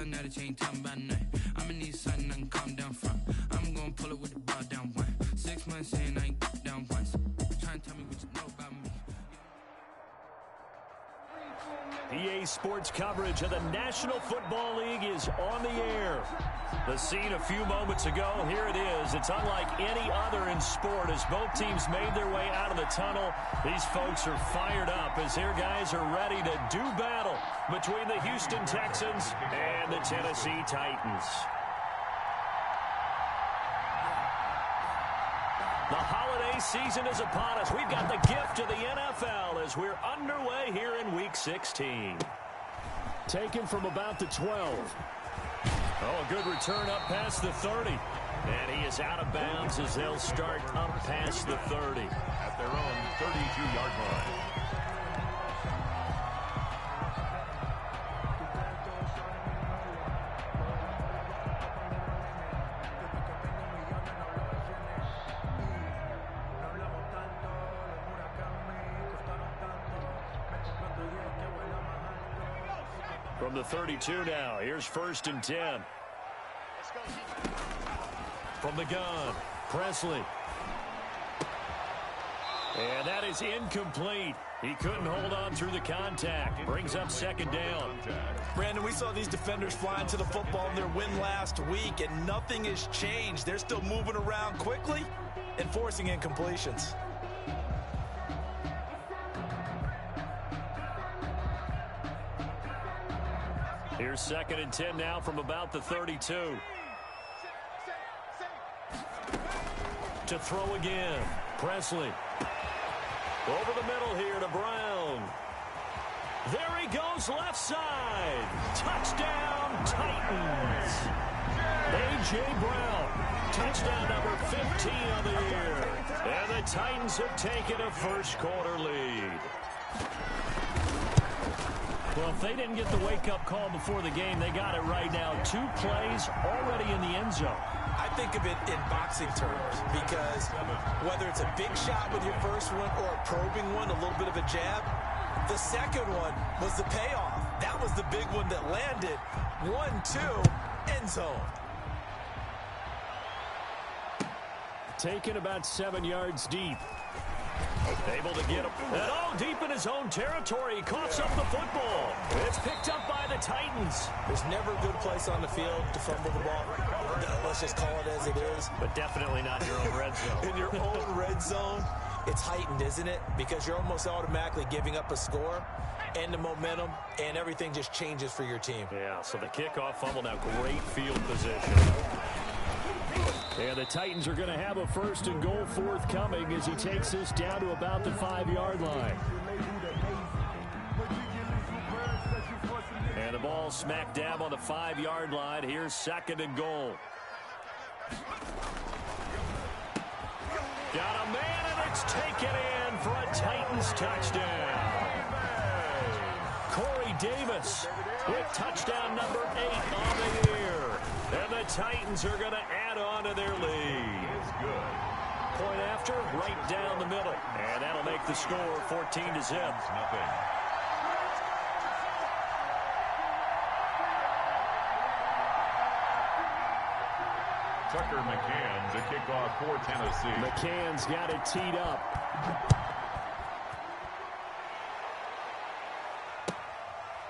tell now that you ain't talking about nothing. I'ma need something I can calm down from. I'm gonna pull it with the bar down one. 6 months in, I ain't down once. Trying to tell me what you know about me. EA Sports coverage of the National Football League is on the air. The scene a few moments ago, here it is. It's unlike any other in sport as both teams made their way out of the tunnel. These folks are fired up as their guys are ready to do battle between the Houston Texans and the Tennessee Titans. The holiday season is upon us. We've got the gift of the NFL as we're underway here in Week 16. Taken from about the 12. Oh, a good return up past the 30. And he is out of bounds as they'll start up past the 30. At their own 32-yard line. From the 32 now, here's 1st and 10. From the gun, Presley. And that is incomplete. He couldn't hold on through the contact. Brings up 2nd down. Brandon, we saw these defenders flying to the football in their win last week, and nothing has changed. They're still moving around quickly and forcing incompletions. Here's 2nd and 10 now from about the 32. To throw again, Presley. Over the middle here to Brown. There he goes left side. Touchdown, Titans. A.J. Brown. Touchdown number 15 on the year. And the Titans have taken a first-quarter lead. Well, if they didn't get the wake-up call before the game, they got it right now. 2 plays already in the end zone. I think of it in boxing terms because whether it's a big shot with your first one or a probing one, a little bit of a jab, the second one was the payoff. That was the big one that landed. 1-2, end zone. Taken about 7 yards deep. Able to get him. And deep in his own territory. He coughs up the football. It's picked up by the Titans. There's never a good place on the field to fumble the ball. Let's just call it as it is. But definitely not your own red zone. In your own red zone, it's heightened, isn't it? Because you're almost automatically giving up a score and the momentum, and everything just changes for your team. Yeah, so the kickoff fumble now, great field position. And the Titans are going to have a 1st and goal forthcoming as he takes this down to about the 5-yard line. And the ball smack dab on the 5-yard line. Here's 2nd and goal. Got a man, and it's taken in for a Titans touchdown. Corey Davis with touchdown number 8 on the year. And the Titans are going to add on to their lead. It's good. Point after, right down the middle. And that'll make the score 14-0. Nothing. Tucker McCann to kick off for Tennessee. McCann's got it teed up.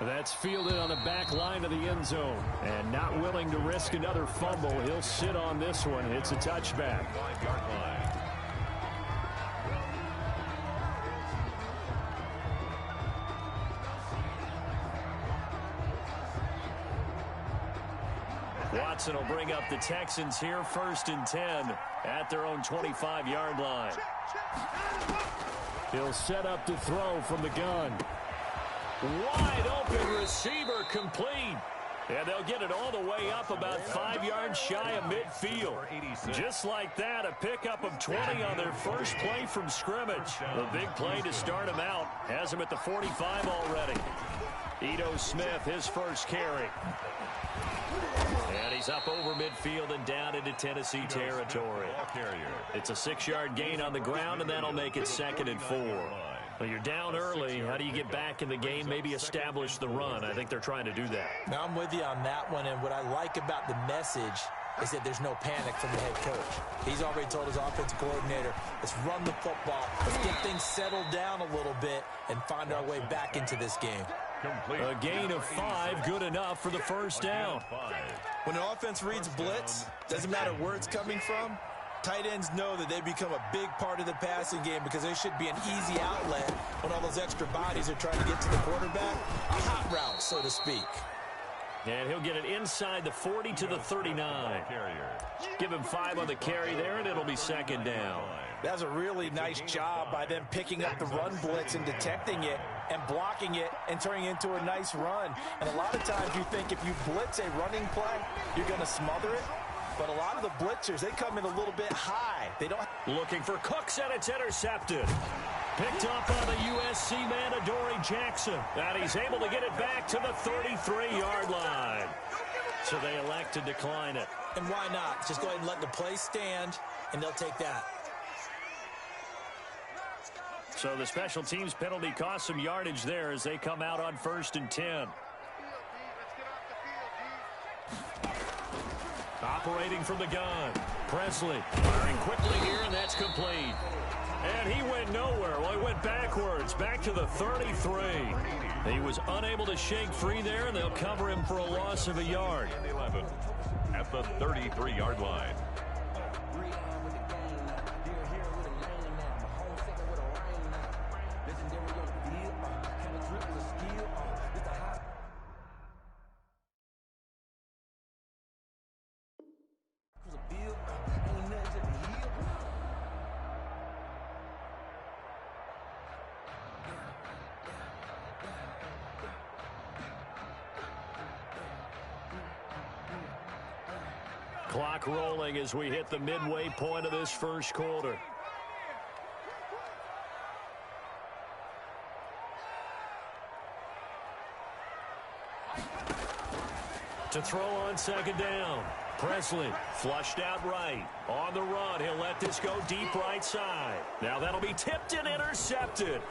That's fielded on the back line of the end zone. And not willing to risk another fumble. He'll sit on this one. It's a touchback. 5-yard line. Watson will bring up the Texans here, 1st and 10 at their own 25-yard line. He'll set up to throw from the gun. Wide open receiver complete. And they'll get it all the way up about 5 yards shy of midfield. Just like that, a pickup of 20 on their first play from scrimmage. The big play to start him out. Has him at the 45 already. Ito Smith, his first carry. And he's up over midfield and down into Tennessee territory. It's a 6-yard gain on the ground, and that'll make it 2nd and 4. Well, you're down early. How do you get back in the game, maybe establish the run? I think they're trying to do that. Now, I'm with you on that one, and what I like about the message is that there's no panic from the head coach. He's already told his offensive coordinator, let's run the football, let's get things settled down a little bit and find our way back into this game. A gain of 5, good enough for the first down. When an offense reads blitz, doesn't matter where it's coming from, tight ends know that they become a big part of the passing game because they should be an easy outlet when all those extra bodies are trying to get to the quarterback. A hot route, so to speak. And he'll get it inside the 40 to the 39. Give him 5 on the carry there, and it'll be second down. That's a really nice job by them picking up the run blitz and detecting it and blocking it and turning it into a nice run. And a lot of times you think if you blitz a running play, you're going to smother it. But a lot of the blitzers, they come in a little bit high. They don't. Looking for Cooks, and it's intercepted. Picked up on the USC man, Adoree Jackson. And he's able to get it back to the 33-yard line. So they elect to decline it. And why not? Just go ahead and let the play stand, and they'll take that. So the special teams penalty cost some yardage there as they come out on 1st and 10. Operating from the gun. Presley firing quickly here, and that's complete. And he went nowhere. Well, he went backwards, back to the 33. He was unable to shake free there, and they'll cover him for a loss of a yard. 11 at the 33-yard line. Clock rolling as we hit the midway point of this first quarter. To throw on second down. Presley flushed out right. On the run, he'll let this go deep right side. Now that'll be tipped and intercepted.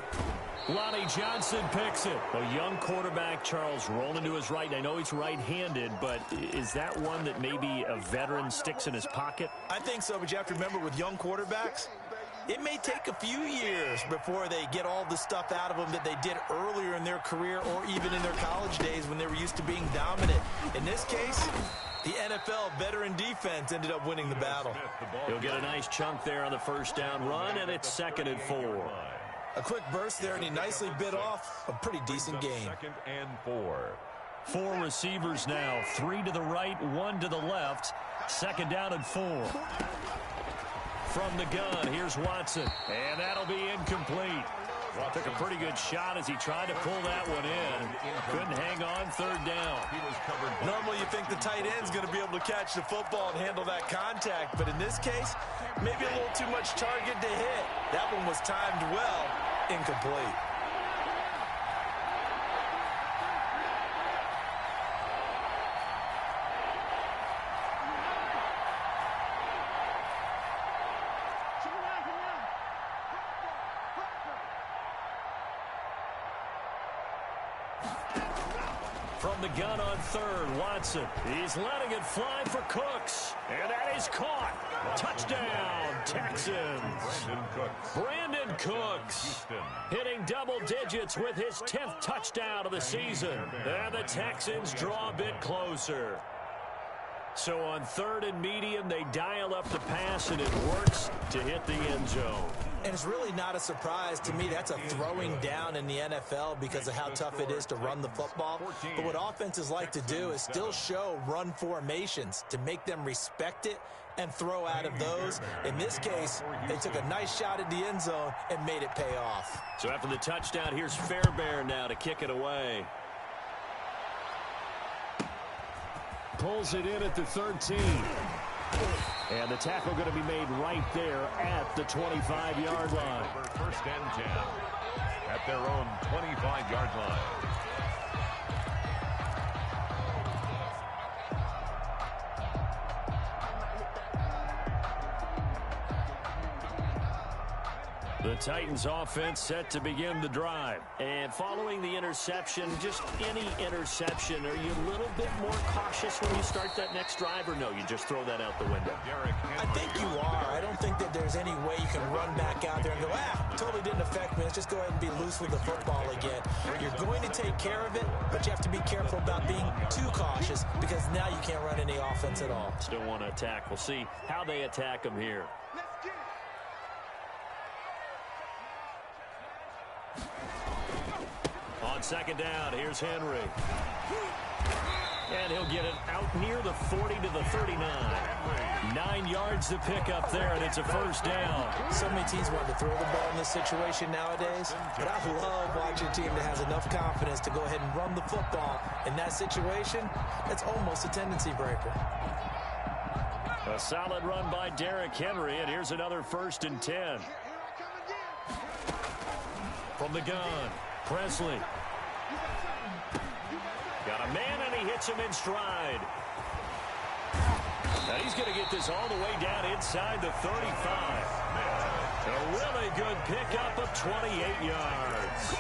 Lonnie Johnson picks it. A young quarterback, Charles, rolling to his right. I know he's right-handed, but is that one that maybe a veteran sticks in his pocket? I think so, but you have to remember with young quarterbacks, it may take a few years before they get all the stuff out of them that they did earlier in their career or even in their college days when they were used to being dominant. In this case, the NFL veteran defense ended up winning the battle. He'll get a nice chunk there on the first down run, and it's 2nd and 4. A quick burst there, and he nicely bit off a pretty decent gain. 2nd and 4. 4 receivers now, 3 to the right, 1 to the left. 2nd down and 4. From the gun, here's Watson, and that'll be incomplete. Took a pretty good shot as he tried to pull that one in. Couldn't hang on, 3rd down. Normally you think the tight end's going to be able to catch the football and handle that contact, but in this case, maybe a little too much target to hit. That one was timed well, incomplete. From the gun on 3rd, Watson. He's letting it fly for Cooks. And that is caught. Touchdown, Texans. Brandon Cooks hitting double digits with his 10th touchdown of the season. And the Texans draw a bit closer. So on 3rd and medium, they dial up the pass, and it works to hit the end zone. And it's really not a surprise to me. That's a throwing down in the NFL because of how tough it is to run the football. But what offenses like to do is still show run formations to make them respect it and throw out of those. In this case, they took a nice shot at the end zone and made it pay off. So after the touchdown, here's Fairbairn now to kick it away. Pulls it in at the 13. And the tackle going to be made right there at the 25-yard line. 1st and 10 at their own 25-yard line. The Titans offense set to begin the drive. And following the interception, just any interception, are you a little bit more cautious when you start that next drive, or no, you just throw that out the window? I think you are. I don't think that there's any way you can run back out there and go, totally didn't affect me. Let's just go ahead and be loose with the football again. You're going to take care of it, but you have to be careful about being too cautious because now you can't run any offense at all. Still want to attack. We'll see how they attack them here. On second down, here's Henry. And he'll get it out near the 40 to the 39. 9 yards to pick up there, and it's a first down. So many teams want to throw the ball in this situation nowadays, but I love watching a team that has enough confidence to go ahead and run the football. In that situation, that's almost a tendency breaker. A solid run by Derrick Henry, and here's another 1st and 10. From the gun, Presley. Got a man, and he hits him in stride. Now he's going to get this all the way down inside the 35. A really good pickup of 28 yards.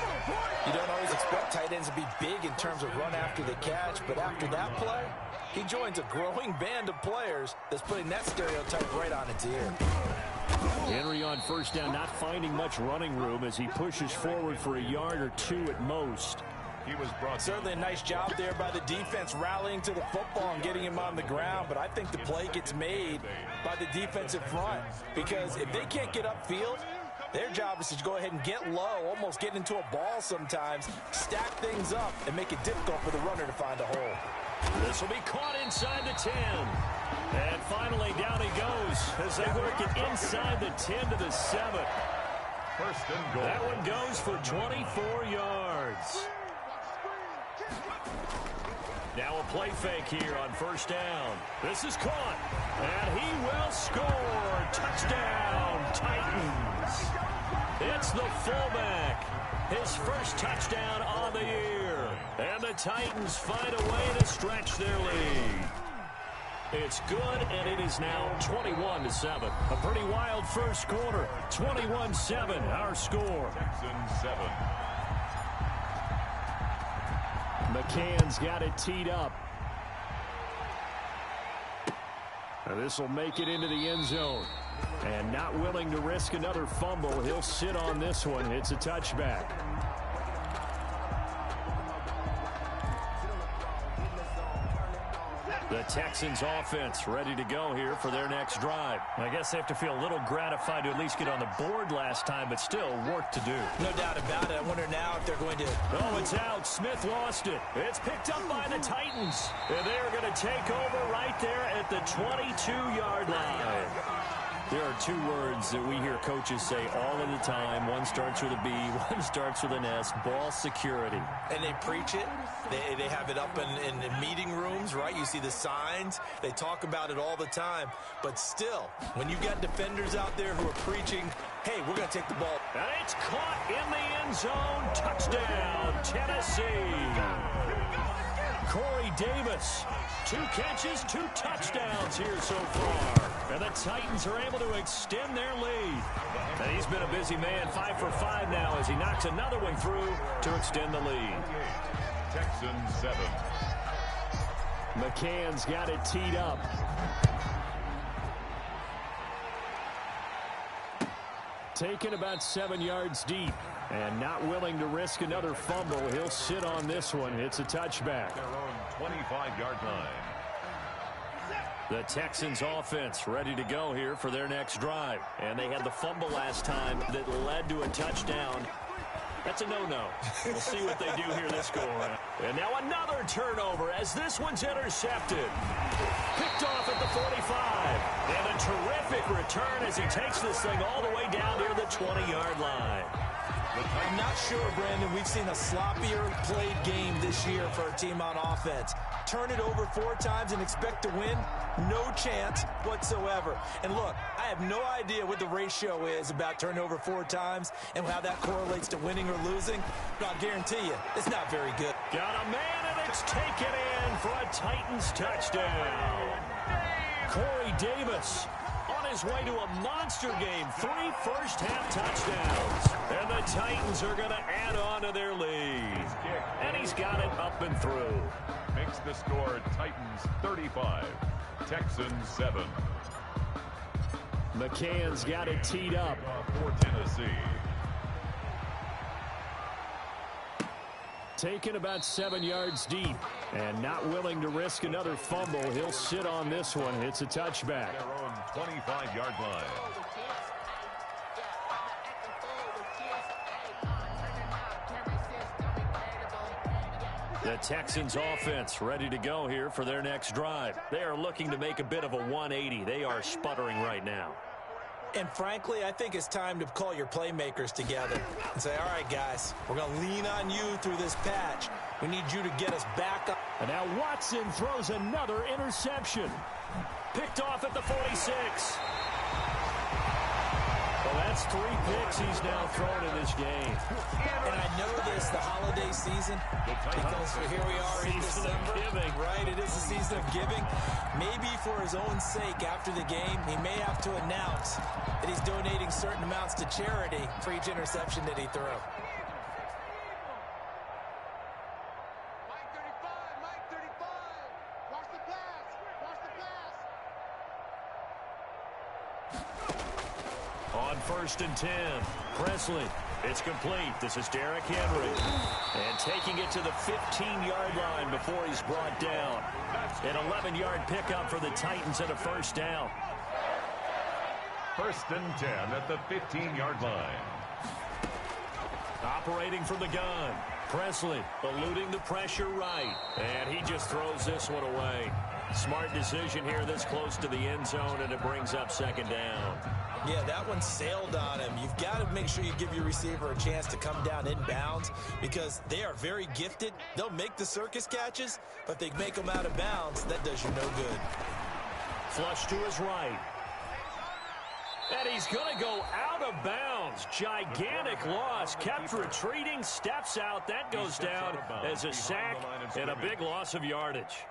You don't always expect tight ends to be big in terms of run after the catch, but after that play, he joins a growing band of players that's putting that stereotype right on its ear. Henry on first down, not finding much running room as he pushes forward for a yard or 2 at most. He was brought certainly a nice job there by the defense rallying to the football and getting him on the ground, but I think the play gets made by the defensive front because if they can't get upfield, their job is to go ahead and get low, almost get into a ball sometimes, stack things up, and make it difficult for the runner to find a hole. This will be caught inside the 10. And finally, down he goes as they work it inside the 10 to the 7. first and goal. That one goes for 24 yards. Now a play fake here on first down. This is caught, and he will score. Touchdown, Titans. It's the fullback. His first touchdown on the year. And the Titans find a way to stretch their lead. It's good, and it is now 21-7. A pretty wild first quarter. 21-7, our score. Texans 7. McCann's got it teed up. This will make it into the end zone. And not willing to risk another fumble, he'll sit on this one. It's a touchback. The Texans offense ready to go here for their next drive. I guess they have to feel a little gratified to at least get on the board last time, but still work to do. No doubt about it. I wonder now if they're going to... Oh, it's out. Smith lost it. It's picked up by the Titans. And they're going to take over right there at the 22-yard line. There are 2 words that we hear coaches say all of the time. One starts with a B, one starts with an S, ball security. And they preach it. They have it up in meeting rooms, right? You see the signs. They talk about it all the time. But still, when you've got defenders out there who are preaching, hey, we're going to take the ball. And it's caught in the end zone. Touchdown, Tennessee. Corey Davis, 2 catches, 2 touchdowns here so far. And the Titans are able to extend their lead. And he's been a busy man, 5 for 5 now as he knocks another one through to extend the lead. Texans 7. McCann's got it teed up. Taken about 7 yards deep. And not willing to risk another fumble. He'll sit on this one. It's a touchback. Their own 25-yard line. The Texans offense ready to go here for their next drive. And they had the fumble last time that led to a touchdown. That's a no-no. We'll see what they do here this go-around. And now another turnover as this one's intercepted. Picked off at the 45. And a terrific return as he takes this thing all the way down near the 20-yard line. I'm not sure, Brandon, we've seen a sloppier played game this year for a team on offense. Turn it over 4 times and expect to win? No chance whatsoever. And look, I have no idea what the ratio is about turning over 4 times and how that correlates to winning or losing. But I'll guarantee you, it's not very good. Got a man, and it's taken in for a Titans touchdown. Corey Davis on his way to a monster game. 3 first-half touchdowns. And the Titans are going to add on to their lead. And he's got it up and through. Makes the score Titans 35, Texans 7. McCann's got it teed up. For Tennessee. Taken about 7 yards deep. And not willing to risk another fumble. He'll sit on this one. It's a touchback. Their own 25-yard line. The Texans offense ready to go here for their next drive. They are looking to make a bit of a 180. They are sputtering right now. And frankly, I think it's time to call your playmakers together and say, all right, guys, we're going to lean on you through this patch. We need you to get us back up. And now Watson throws another interception. Picked off at the 46. Well, that's 3 picks he's now thrown in this game. And I know this, the holiday season, because here we are in December. Right, it is the season of giving. Maybe for his own sake, after the game, he may have to announce that he's donating certain amounts to charity for each interception that he threw. Mike 35, watch the pass, On 1st and 10, Presley. It's complete. This is Derrick Henry. And taking it to the 15-yard line before he's brought down. An 11-yard pickup for the Titans and a first down. 1st and 10 at the 15-yard line. Operating from the gun. Presley eluding the pressure right. And he just throws this one away. Smart decision here this close to the end zone, and it brings up 2nd down. Yeah, that one sailed on him. You've got to make sure you give your receiver a chance to come down inbounds because they are very gifted. They'll make the circus catches, but they make them out of bounds. That does you no good. Flush to his right. And he's going to go out of bounds. Gigantic loss. Kept retreating, steps out. That goes down as a sack and a big loss of yardage.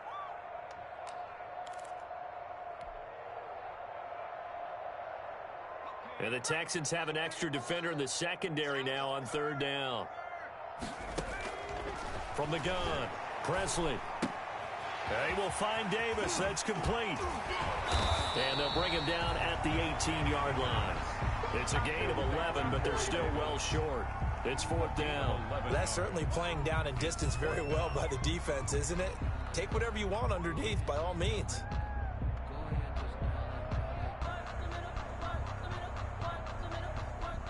And the Texans have an extra defender in the secondary now on 3rd down. From the gun, Presley. They will find Davis. That's complete. And they'll bring him down at the 18-yard line. It's a gain of 11, but they're still well short. It's 4th down. That's certainly playing down in distance very well by the defense, isn't it? Take whatever you want underneath, by all means.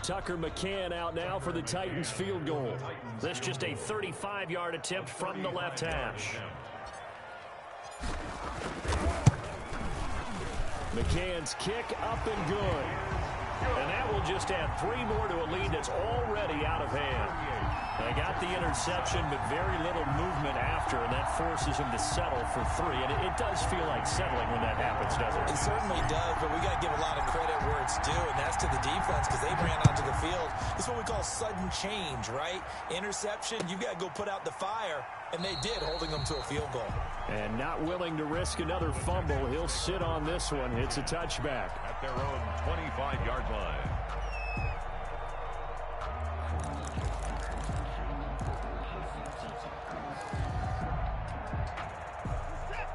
Tucker McCann out now for the Titans field goal. This just a 35-yard attempt from the left hash. McCann's kick up and good. And that will just add 3 more to a lead that's already out of hand. They got the interception, but very little movement after, and that forces him to settle for 3. And it does feel like settling when that happens, doesn't it? It certainly does, but we got to give a lot of credit where it's due, and that's to the defense because they ran onto the field. It's what we call sudden change, right? Interception, you got to go put out the fire, and they did, holding them to a field goal. And not willing to risk another fumble. He'll sit on this one. It's a touchback. At their own 25-yard line.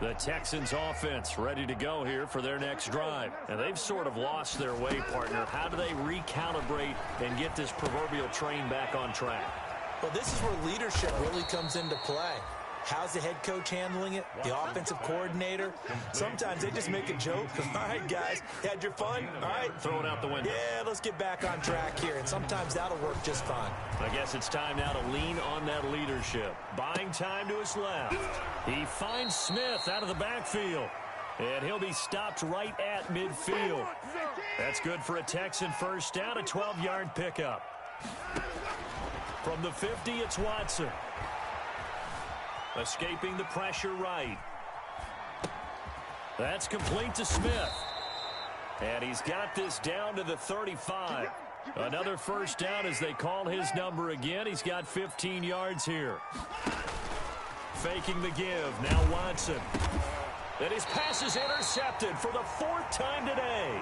The Texans offense ready to go here for their next drive. And they've sort of lost their way, partner. How do they recalibrate and get this proverbial train back on track? Well, this is where leadership really comes into play. How's the head coach handling it? The offensive coordinator? Sometimes they just make a joke. All right, guys, had your fun? All right. Throw it out the window. Yeah, let's get back on track here. And sometimes that'll work just fine. I guess it's time now to lean on that leadership. Buying time to his left. He finds Smith out of the backfield. And he'll be stopped right at midfield. That's good for a Texan first down, a 12-yard pickup. From the 50, it's Watson. Escaping the pressure right. That's complete to Smith. And he's got this down to the 35. Another first down as they call his number again. He's got 15 yards here. Faking the give. Now Watson. And his pass is intercepted for the 4th time today.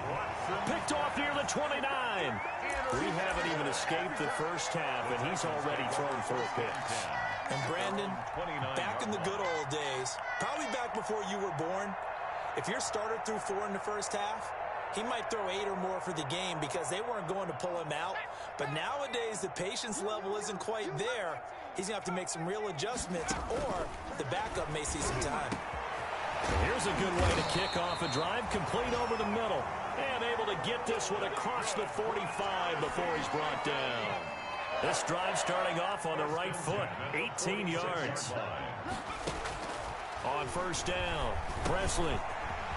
Picked off near the 29. We haven't even escaped the first half, and he's already thrown 4 picks. And Brandon, back in the good old days, probably back before you were born, if your starter threw 4 in the first half, he might throw 8 or more for the game because they weren't going to pull him out. But nowadays, the patience level isn't quite there. He's going to have to make some real adjustments, or the backup may see some time. Here's a good way to kick off a drive, complete over the middle. And able to get this one across the 45 before he's brought down. This drive starting off on the right foot, 18 yards. On first down, Presley.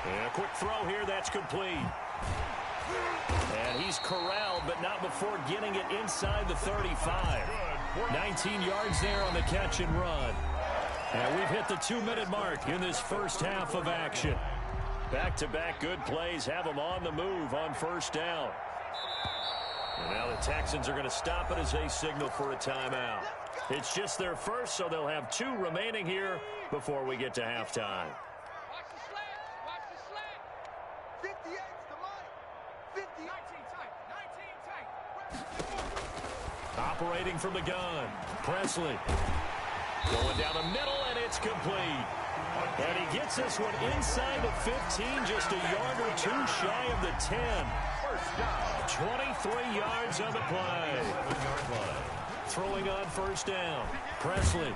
And a quick throw here, that's complete. And he's corralled, but not before getting it inside the 35. 19 yards there on the catch and run. And we've hit the 2-minute mark in this first half of action. Back-to-back good plays have them on the move on first down. And now the Texans are going to stop it as they signal for a timeout. It's just their first, so they'll have 2 remaining here before we get to halftime. Watch the slant. Watch the slant. 58's the money. 50. 19 tight. 19 tight. Operating from the gun, Presley. Going down the middle, and it's complete. And he gets this one inside the 15, just a yard or 2 shy of the 10. 23 yards on the play. Throwing on first down, Presley.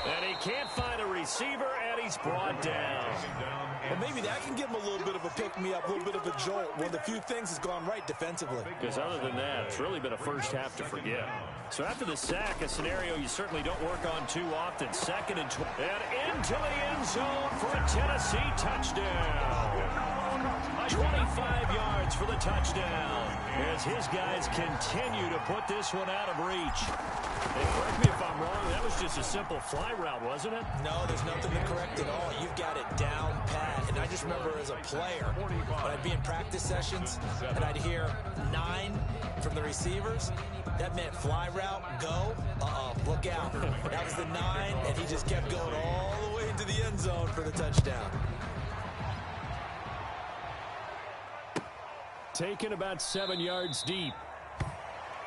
And he can't find a receiver, and he's brought down. Well, maybe that can give him a little bit of a pick-me-up, a little bit of a jolt. One of the few things has gone right defensively. Because other than that, it's really been a first half to forget. So after the sack, a scenario you certainly don't work on too often. 2nd and 20. And into the end zone for a Tennessee touchdown. 25 yards for the touchdown as his guys continue to put this one out of reach. And correct me if I'm wrong, that was just a simple fly route, wasn't it? No, there's nothing to correct at all. You've got it down pat. And I just remember as a player, when I'd be in practice sessions and I'd hear 9 from the receivers, that meant fly route, go, look out. That was the 9, and he just kept going all the way into the end zone for the touchdown. Taken about 7 yards deep.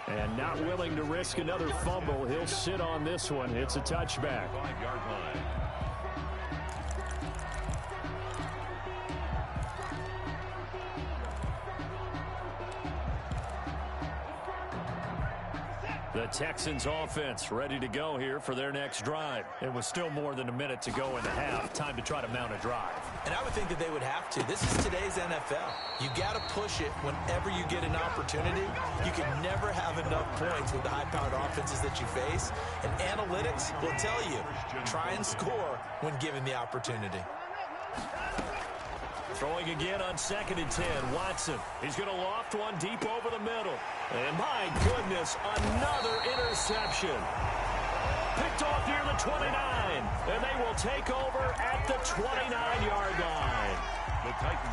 And not willing to risk another fumble. He'll sit on this one. It's a touchback. 5-yard line. The Texans offense ready to go here for their next drive. It was still more than a minute to go in the half. Time to try to mount a drive. And I would think that they would have to. This is today's NFL. You got to push it whenever you get an opportunity. You can never have enough points with the high-powered offenses that you face. And analytics will tell you, try and score when given the opportunity. Throwing again on 2nd and 10. Watson. He's going to loft one deep over the middle. And my goodness, another interception. Picked off near the 29. And they will take over at the 29-yard line.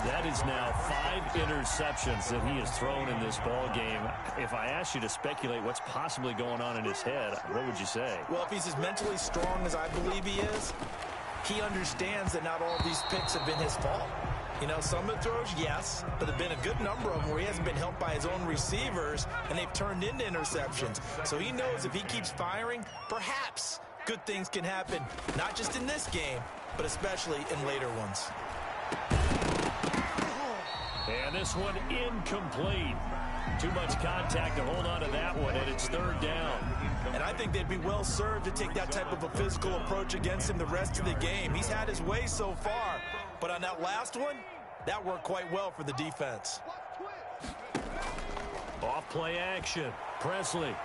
That is now 5 interceptions that he has thrown in this ball game. If I asked you to speculate what's possibly going on in his head, what would you say? Well, if he's as mentally strong as I believe he is, he understands that not all of these picks have been his fault. You know, some of the throws, yes, but there have been a good number of them where he hasn't been helped by his own receivers, and they've turned into interceptions. So he knows if he keeps firing, perhaps good things can happen, not just in this game, but especially in later ones. And this one incomplete. Too much contact to hold on to that one, and it's 3rd down. And I think they'd be well served to take that type of a physical approach against him the rest of the game. He's had his way so far, but on that last one, that worked quite well for the defense. Off play action. Presley.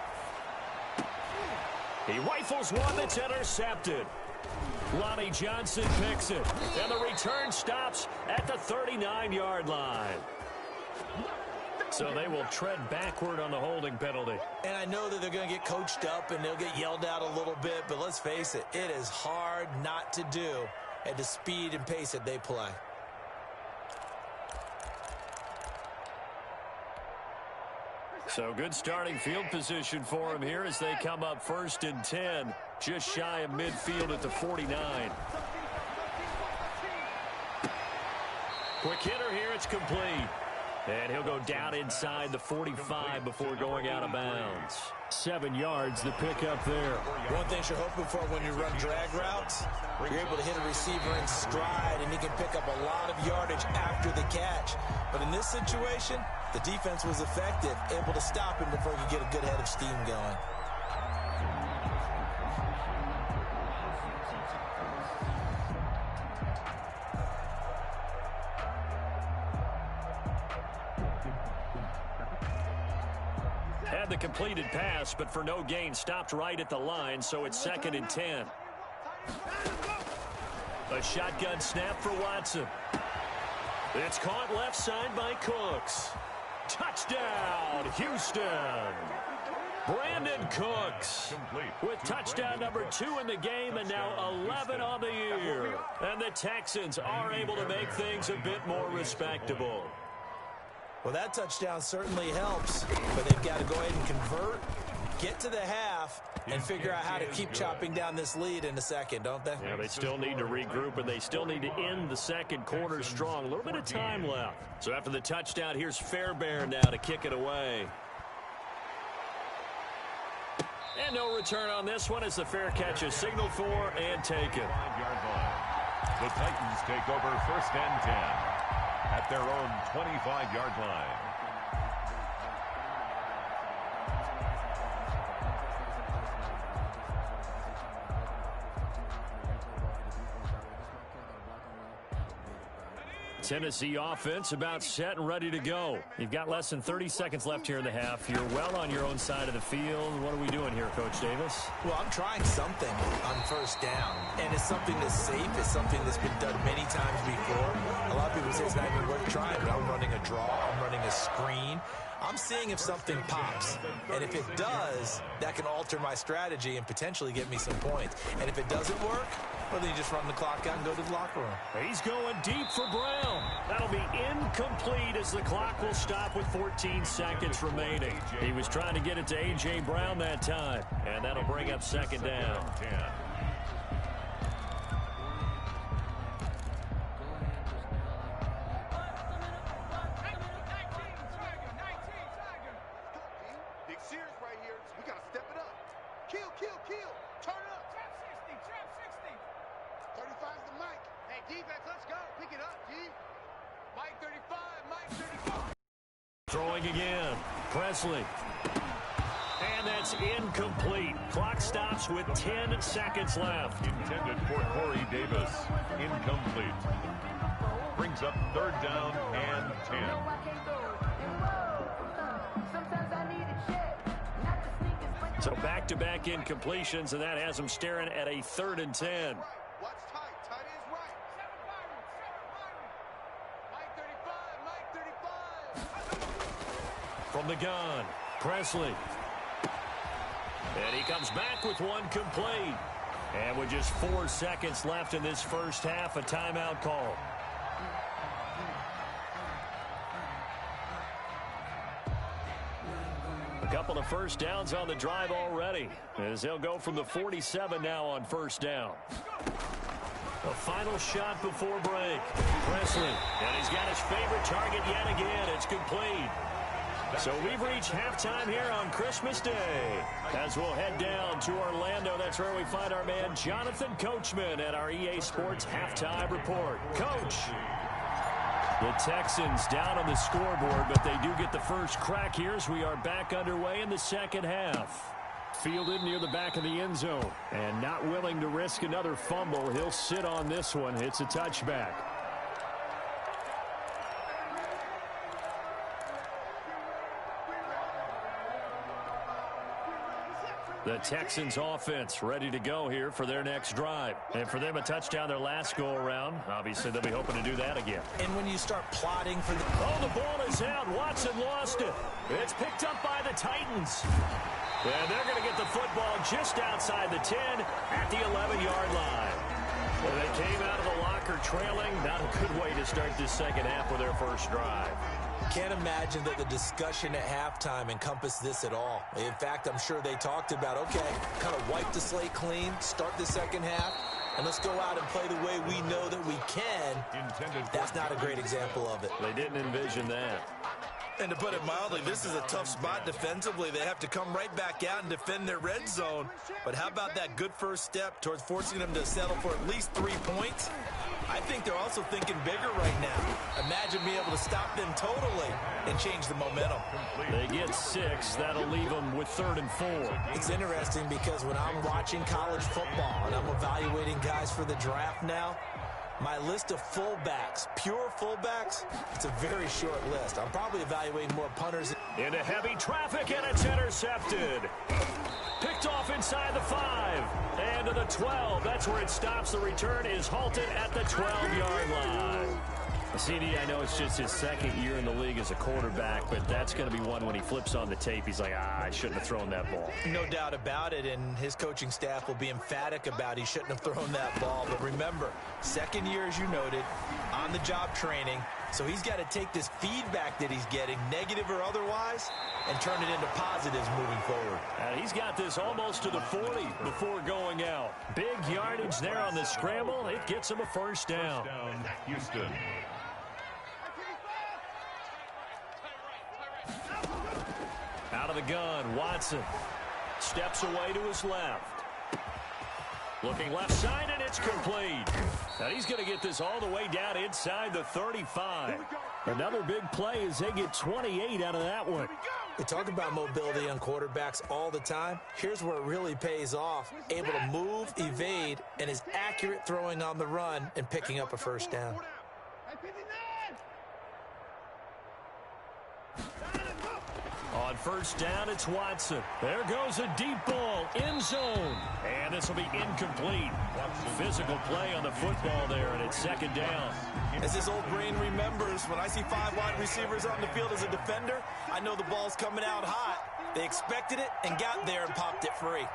He rifles one that's intercepted. Lonnie Johnson picks it, and the return stops at the 39-yard line. So they will tread backward on the holding penalty. And I know that they're going to get coached up and they'll get yelled at a little bit, but let's face it, it is hard not to do at the speed and pace that they play. So good starting field position for him here as they come up 1st and 10, just shy of midfield at the 49. Quick hitter here. It's complete. And he'll go down inside the 45 before going out of bounds. 7 yards, the pickup there. One thing you're hoping for when you run drag routes, you're able to hit a receiver in stride, and he can pick up a lot of yardage after the catch. But in this situation, the defense was effective, able to stop him before he could get a good head of steam going. Had the completed pass, but for no gain, stopped right at the line, so it's 2nd and 10. A shotgun snap for Watson. It's caught left side by Cooks. Touchdown, Houston. Brandon Cooks with touchdown number 2 in the game and now 11 on the year. And the Texans are able to make things a bit more respectable. Well, that touchdown certainly helps, but they've got to go ahead and convert, get to the half, and figure out how to keep chopping down this lead in a second, don't they? Yeah, they still need to regroup, and they still need to end the second quarter strong. A little bit of time left. So after the touchdown, here's Fairbairn now to kick it away. And no return on this one as the fair catch is signaled for and taken. 5-yard line. The Titans take over 1st and 10 at their own 25-yard line. Tennessee offense about set and ready to go. You've got less than 30 seconds left here in the half. You're well on your own side of the field. What are we doing here, Coach Davis? Well, I'm trying something on 1st down, and it's something that's safe. It's something that's been done many times before. A lot of people say it's not even worth trying, but I'm running a draw. I'm running a screen. I'm seeing if something pops, and if it does, that can alter my strategy and potentially get me some points. And if it doesn't work, well, then you just run the clock out and go to the locker room. He's going deep for Brown. That'll be incomplete as the clock will stop with 14 seconds remaining. He was trying to get it to A.J. Brown that time, and that'll bring up 2nd down. 10. Throwing again. Presley. And that's incomplete. Clock stops with 10 seconds left. Intended for Corey Davis. Incomplete. Brings up 3rd down and 10. So back-to-back incompletions, and that has them staring at a 3rd and 10. From the gun, Presley. And he comes back with one complete. And with just 4 seconds left in this first half, a timeout call. A couple of first downs on the drive already, as they'll go from the 47 now on 1st down. A final shot before break. Presley, and he's got his favorite target yet again. It's complete. So we've reached halftime here on Christmas Day. As we'll head down to Orlando, that's where we find our man Jonathan Coachman at our EA Sports Halftime Report. Coach. The Texans down on the scoreboard, but they do get the first crack here as we are back underway in the second half. Fielded near the back of the end zone. And not willing to risk another fumble. He'll sit on this one. It's a touchback. The Texans offense ready to go here for their next drive. And for them, a touchdown their last go-around. Obviously, they'll be hoping to do that again. And when you start plotting for the... Oh, the ball is out. Watson lost it. It's picked up by the Titans. And they're going to get the football just outside the 10 at the 11-yard line. Well, they came out of the locker trailing. Not a good way to start this second half with their first drive. Can't imagine that the discussion at halftime encompassed this at all. In fact, I'm sure they talked about, okay, kind of wipe the slate clean, start the second half, and let's go out and play the way we know that we can That's not a great example of it. They didn't envision that. And to put it mildly, this is a tough spot defensively. They have to come right back out and defend their red zone. But how about that good first step towards forcing them to settle for at least 3 points? I think they're also thinking bigger right now. Imagine being able to stop them totally and change the momentum. They get 6. That'll leave them with 3rd and 4. It's interesting because when I'm watching college football and I'm evaluating guys for the draft now, my list of fullbacks, pure fullbacks, it's a very short list. I'm probably evaluating more punters. Into heavy traffic, and it's intercepted. Picked off inside the 5. And to the 12. That's where it stops. The return is halted at the 12-yard line. CD, I know it's just his 2nd year in the league as a quarterback, but that's going to be one when he flips on the tape. He's like, I shouldn't have thrown that ball. No doubt about it, and his coaching staff will be emphatic about he shouldn't have thrown that ball. But remember, 2nd year, as you noted, on-the-job training, so he's got to take this feedback that he's getting, negative or otherwise, and turn it into positives moving forward. And he's got this almost to the 40 before going out. Big yardage there on the scramble. It gets him a first down. Houston. Out of the gun, Watson steps away to his left. Looking left side, and it's complete. And he's going to get this all the way down inside the 35. Another big play as they get 28 out of that one. We talk about mobility on quarterbacks all the time. Here's where it really pays off. Able to move, evade, and is accurate throwing on the run and picking up a first down. On first down, it's Watson. There goes a deep ball, end zone. And this will be incomplete. Physical play on the football there, and it's 2nd down. As his old brain remembers, when I see 5 wide receivers on the field as a defender, I know the ball's coming out hot. They expected it and got there and popped it free.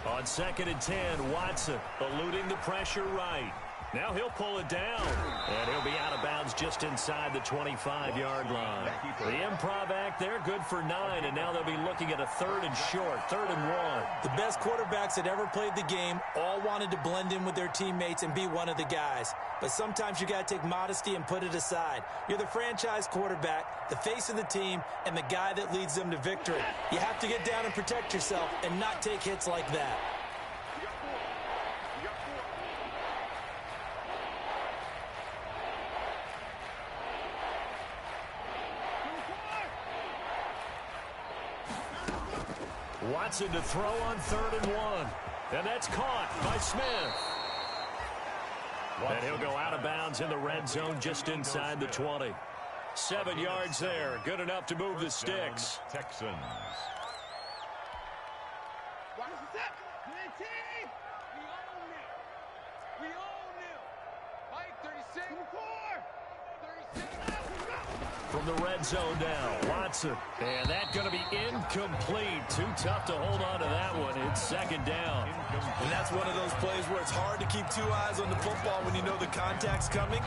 On 2nd and 10, Watson eluding the pressure right. Now he'll pull it down, and he'll be out of bounds just inside the 25-yard line. The improv act there, good for 9, and now they'll be looking at a 3rd and short, 3rd and 1. The best quarterbacks that ever played the game all wanted to blend in with their teammates and be one of the guys. But sometimes you got to take modesty and put it aside. You're the franchise quarterback, the face of the team, and the guy that leads them to victory. You have to get down and protect yourself and not take hits like that. Watson to throw on 3rd and 1. And that's caught by Smith. And he'll go out of bounds in the red zone just inside the 20. 7 yards there. Good enough to move the sticks. Texans. From the red zone now, Watson. And that's going to be incomplete. Too tough to hold on to that one. It's 2nd down. And that's one of those plays where it's hard to keep 2 eyes on the football when you know the contact's coming,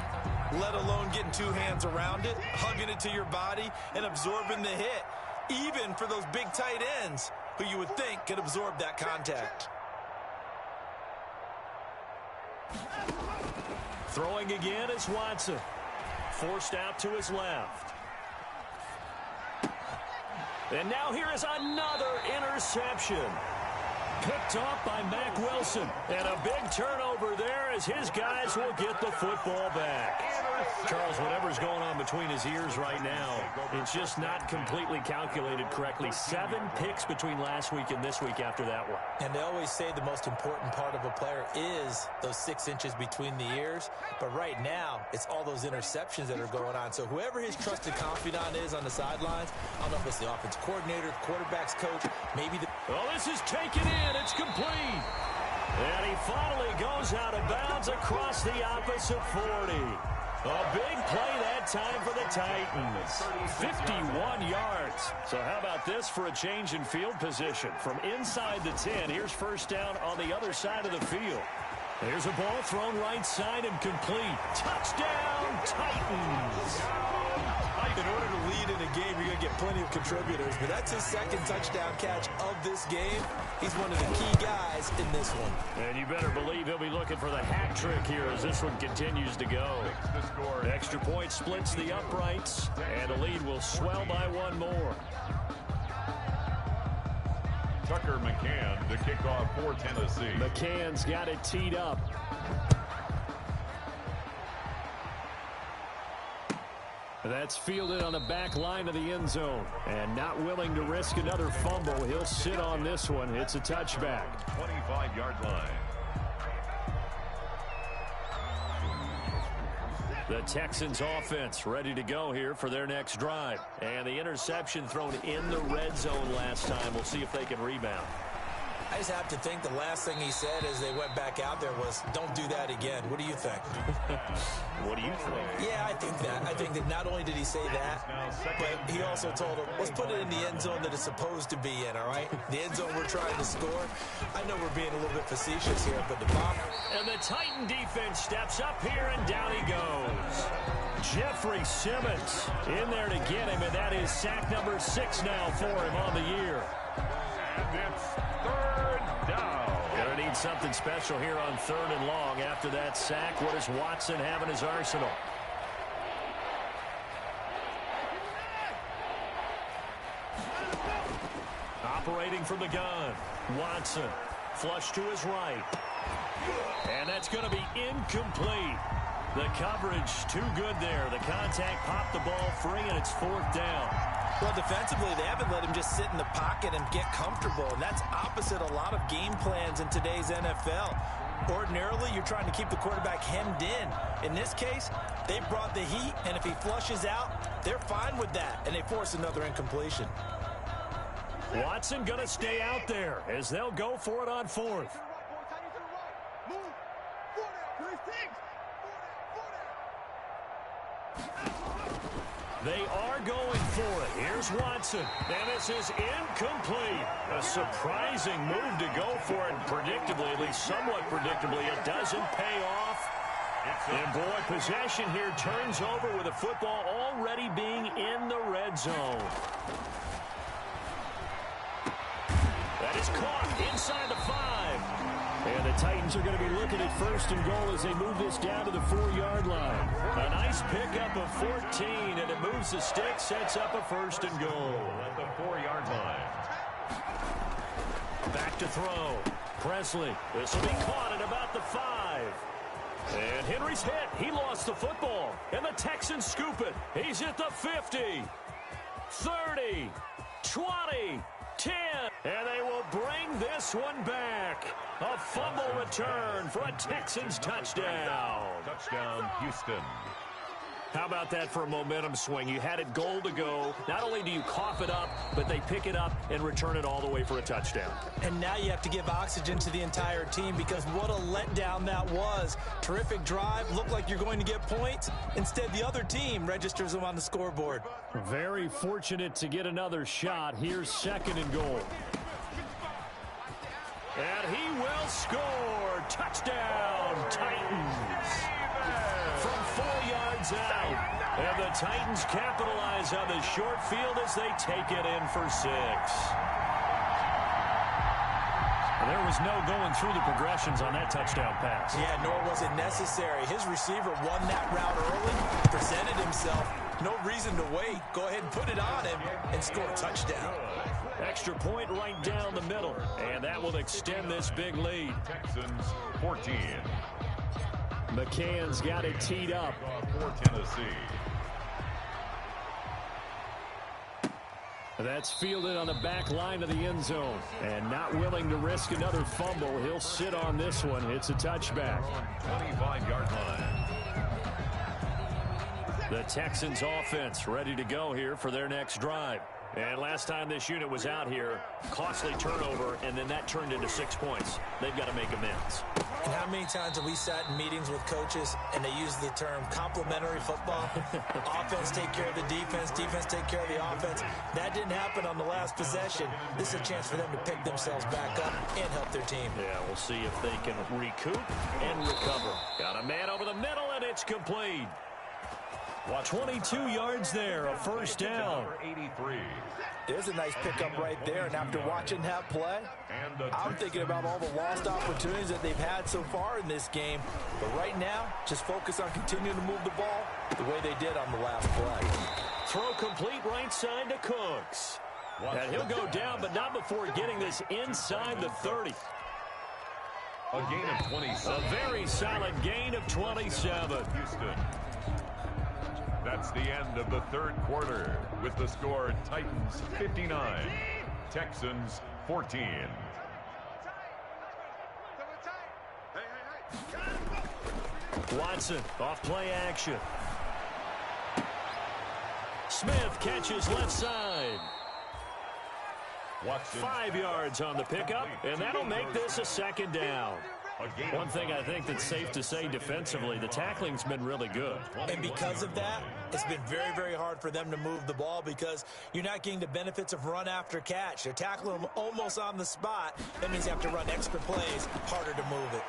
let alone getting 2 hands around it, hugging it to your body, and absorbing the hit, even for those big tight ends who you would think could absorb that contact. Throwing again is Watson. Forced out to his left. And now here is another interception. Picked off by Mack Wilson. And a big turnover there as his guys will get the football back. Charles, whatever's going on between his ears right now, it's just not completely calculated correctly. 7 picks between last week and this week after that one. And they always say the most important part of a player is those 6 inches between the ears. But right now, it's all those interceptions that are going on. So whoever his trusted confidant is on the sidelines, I don't know if it's the offensive coordinator, the quarterback's coach, maybe the... Well, this is taken in. It's complete. And he finally goes out of bounds across the opposite 40. A big play that time for the Titans. 51 yards. So how about this for a change in field position? From inside the 10, here's first down on the other side of the field. There's a ball thrown right side and complete. Touchdown, Titans. In order to lead in a game, you're going to get plenty of contributors, but that's his second touchdown catch of this game. He's one of the key guys in this one. And you better believe he'll be looking for the hat trick here as this one continues to go. The extra point splits the uprights, and the lead will swell by one more. Tucker McCann to kick off for Tennessee. McCann's got it teed up. That's fielded on the back line of the end zone. And not willing to risk another fumble. He'll sit on this one. It's a touchback. 25-yard line. The Texans offense ready to go here for their next drive. And the interception thrown in the red zone last time. We'll see if they can rebound. I just have to think the last thing he said as they went back out there was, don't do that again. What do you think? What do you think? Yeah, I think that not only did he say that, but he also told him, let's put it in the end zone that it's supposed to be in, all right? The end zone we're trying to score. I know we're being a little bit facetious here, but the bomb. And the Titan defense steps up here, and down he goes. Jeffrey Simmons in there to get him, and that is sack number 6 now for him on the year. And it's third down. Gonna need something special here on 3rd and long. After that sack, what does Watson have in his arsenal? Operating from the gun, Watson. Flush to his right. And that's going to be incomplete. The coverage too good there. The contact popped the ball free, and it's 4th down. Well, defensively, they haven't let him just sit in the pocket and get comfortable, and that's opposite a lot of game plans in today's NFL. Ordinarily, you're trying to keep the quarterback hemmed in. In this case, they brought the heat, and if he flushes out, they're fine with that, and they force another incompletion. Watson going to stay out there as they'll go for it on 4th. They are going for it. Here's Watson. And this is incomplete. A surprising move to go for it. And predictably, at least somewhat predictably, it doesn't pay off. And boy, possession here turns over with the football already being in the red zone. That is caught inside the 5. And the Titans are going to be looking at 1st and goal as they move this down to the 4-yard line. A nice pickup of 14, and it moves the stick, sets up a 1st and goal. At the 4-yard line. Back to throw. Presley. This will be caught at about the 5. And Henry's hit. He lost the football. And the Texans scoop it. He's at the 50. 30. 20. 10. And they will bring this one back. A fumble return for a Texans touchdown. Touchdown, Houston. How about that for a momentum swing? You had it goal to go. Not only do you cough it up, but they pick it up and return it all the way for a touchdown. And now you have to give oxygen to the entire team because what a letdown that was. Terrific drive. Looked like you're going to get points. Instead, the other team registers them on the scoreboard. Very fortunate to get another shot. Here's 2nd and goal. And he will score. Touchdown, Titans. From 4 yards out. And the Titans capitalize on the short field as they take it in for 6. There was no going through the progressions on that touchdown pass. Yeah, nor was it necessary. His receiver won that route early, presented himself. No reason to wait. Go ahead and put it on him and score a touchdown. Extra point right down the middle. And that will extend this big lead. Texans 14. McCann's got it teed up. For Tennessee. That's fielded on the back line of the end zone. And not willing to risk another fumble. He'll sit on this one. It's a touchback. 25-yard line. The Texans offense ready to go here for their next drive. And last time this unit was out here, costly turnover, and then that turned into 6 points. They've got to make amends. And how many times have we sat in meetings with coaches and they use the term complementary football? Offense take care of the defense, defense take care of the offense. That didn't happen on the last possession. This is a chance for them to pick themselves back up and help their team. Yeah, we'll see if they can recoup and recover. Got a man over the middle, and it's complete. 22 yards there, a first down. Number 83. There's a nice pickup right there, and after watching that play, I'm thinking about all the lost opportunities that they've had so far in this game. But right now, just focus on continuing to move the ball the way they did on the last play. Throw complete right side to Cooks. And he'll go down, but not before getting this inside the 30. A gain of 27. A very solid gain of 27. Houston. That's the end of the third quarter with the score Titans 59, Texans 14. Watson off play action. Smith catches left side. Watson. 5 yards on the pickup, and that'll make this a second down. One thing I think that's safe to say defensively, the tackling's been really good. And because of that, it's been very, very hard for them to move the ball because you're not getting the benefits of run after catch. They're tackling them almost on the spot. That means you have to run extra plays, harder to move it.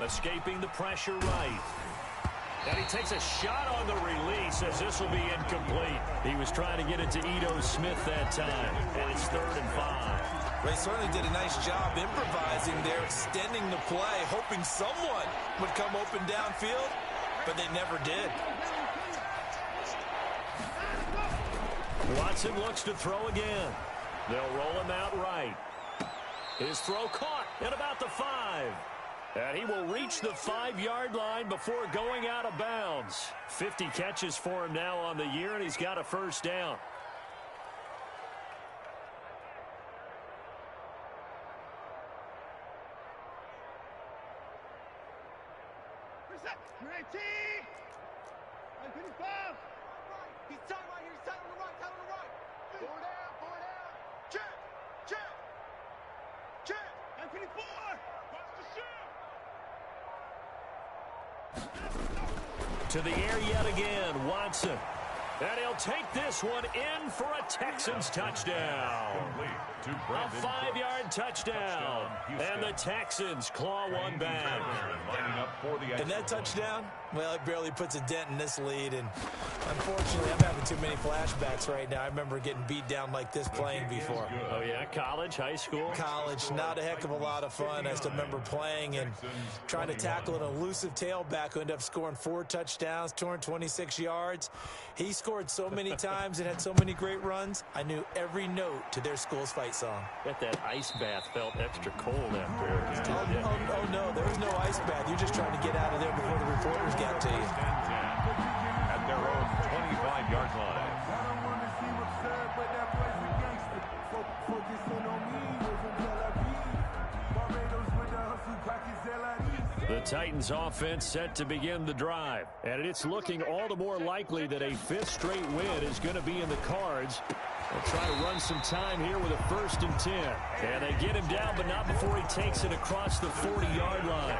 Escaping the pressure right. And he takes a shot on the release as this will be incomplete. He was trying to get it to Ito Smith that time, and it's 3rd and 5. They certainly did a nice job improvising there, extending the play, hoping someone would come open downfield, but they never did. Watson looks to throw again. They'll roll him out right. His throw caught at about the 5. And he will reach the 5-yard line before going out of bounds. 50 catches for him now on the year, and he's got a first down. He's tight right here. He's tight on the right. Tight on the right. Four down. Check. Anthony 4. Watch the shoot. To the air yet again, Watson. And he'll take this one in for a Texans touchdown. A 5-yard touchdown. And the Texans claw one back. And that touchdown, well, it barely puts a dent in this lead. And unfortunately, I'm having too many flashbacks right now. I remember getting beat down like this playing before. Oh, yeah? College, high school? College, not a heck of a lot of fun. I still remember playing and trying to tackle an elusive tailback who ended up scoring 4 touchdowns, 226 yards. He scored so many times and had so many great runs, I knew every note to their school's fight song. Bet that ice bath felt extra cold after. Oh, no, there was no ice bath. You're just trying to get out of there before the reporters got to you. At their own 25-yard line. The Titans offense set to begin the drive, and it's looking all the more likely that a 5th straight win is going to be in the cards. They'll try to run some time here with a 1st and 10. And they get him down, but not before he takes it across the 40-yard line.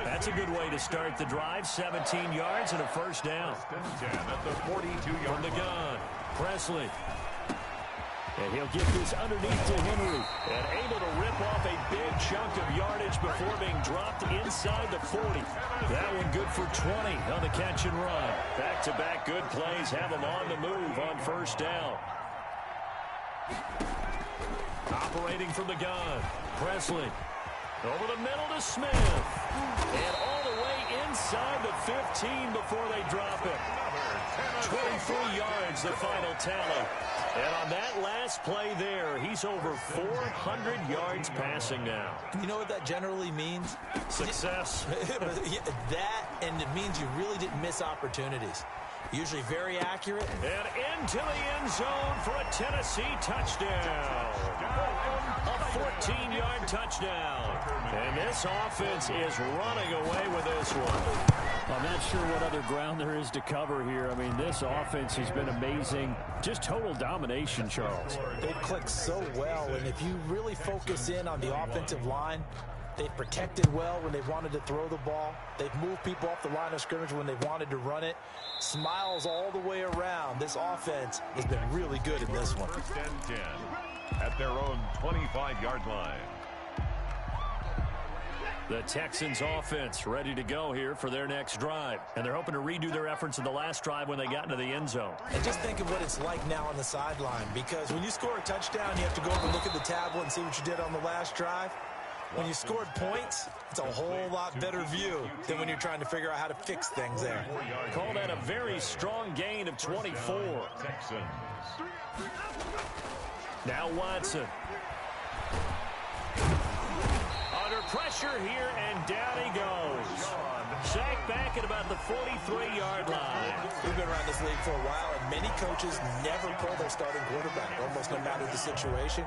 That's a good way to start the drive. 17 yards and a first down. At the 42-yard From the gun, Presley. And he'll get this underneath to Henry. And able to rip off a big chunk of yardage before being dropped inside the 40. That one good for 20 on the catch and run. Back-to-back good plays have him on the move on first down. Operating from the gun, Presley. Over the middle to Smith. And all the way inside the 15 before they drop it. 23 yards, the final tally. And on that last play there, he's over 400 yards passing now. You know what that generally means? Success. That, and it means you really didn't miss opportunities. Usually very accurate. And into the end zone for a Tennessee touchdown. A 14-yard touchdown. And this offense is running away with this one. I'm not sure what other ground there is to cover here. I mean, this offense has been amazing. Just total domination, Charles. They've clicked so well, and if you really focus in on the offensive line, they've protected well when they've wanted to throw the ball. They've moved people off the line of scrimmage when they've wanted to run it. Smiles all the way around. This offense has been really good in this one. 1st and 10 at their own 25-yard line. The Texans offense ready to go here for their next drive. And they're hoping to redo their efforts in the last drive when they got into the end zone. And just think of what it's like now on the sideline, because when you score a touchdown, you have to go over and look at the tablet and see what you did on the last drive. When you scored points, it's a whole lot better view than when you're trying to figure out how to fix things there. Call that a very strong gain of 24. Texans. Now Watson. Under pressure here, and down he goes. Sacked back at about the 43-yard line. We've been around this league for a while, and many coaches never pull their starting quarterback, almost no matter the situation.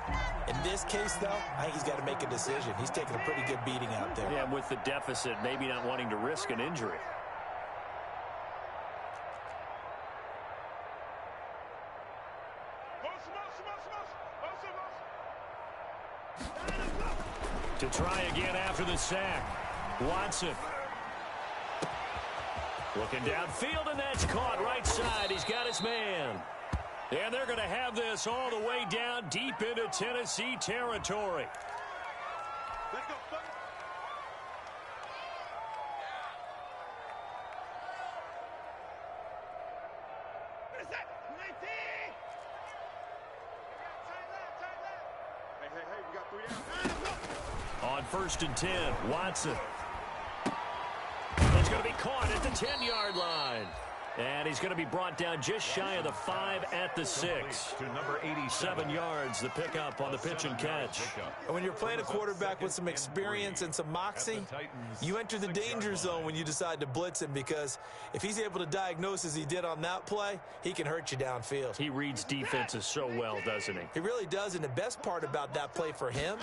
In this case, though, I think he's got to make a decision. He's taking a pretty good beating out there. Yeah, with the deficit, maybe not wanting to risk an injury. To try again after the sack. Watson. Looking downfield, and that's caught right side. He's got his man. And they're going to have this all the way down deep into Tennessee territory. Let's go, buddy. What is that? 19! Hey, we got 3 down. On 1st and 10, Watson. It's going to be caught at the 10-yard line. And he's going to be brought down just shy of the 5 at the 6. To number 87. 7 yards, the pickup on the pitch and catch. And when you're playing a quarterback with some experience and some moxie, you enter the danger zone when you decide to blitz him, because if he's able to diagnose as he did on that play, he can hurt you downfield. He reads defenses so well, doesn't he? He really does, and the best part about that play for him,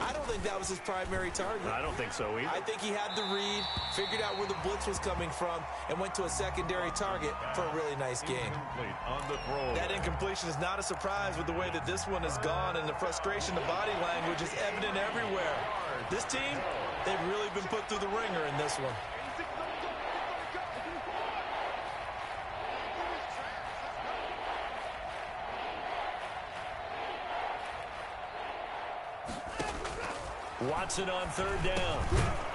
I don't think that was his primary target. I don't think so either. I think he had the read, figured out where the blitz was coming from, and went to a secondary target for a really nice game. On the throw. That incompletion is not a surprise with the way that this one has gone, and the frustration, the body language is evident everywhere. This team, they've really been put through the ringer in this one. Watson on 3rd down.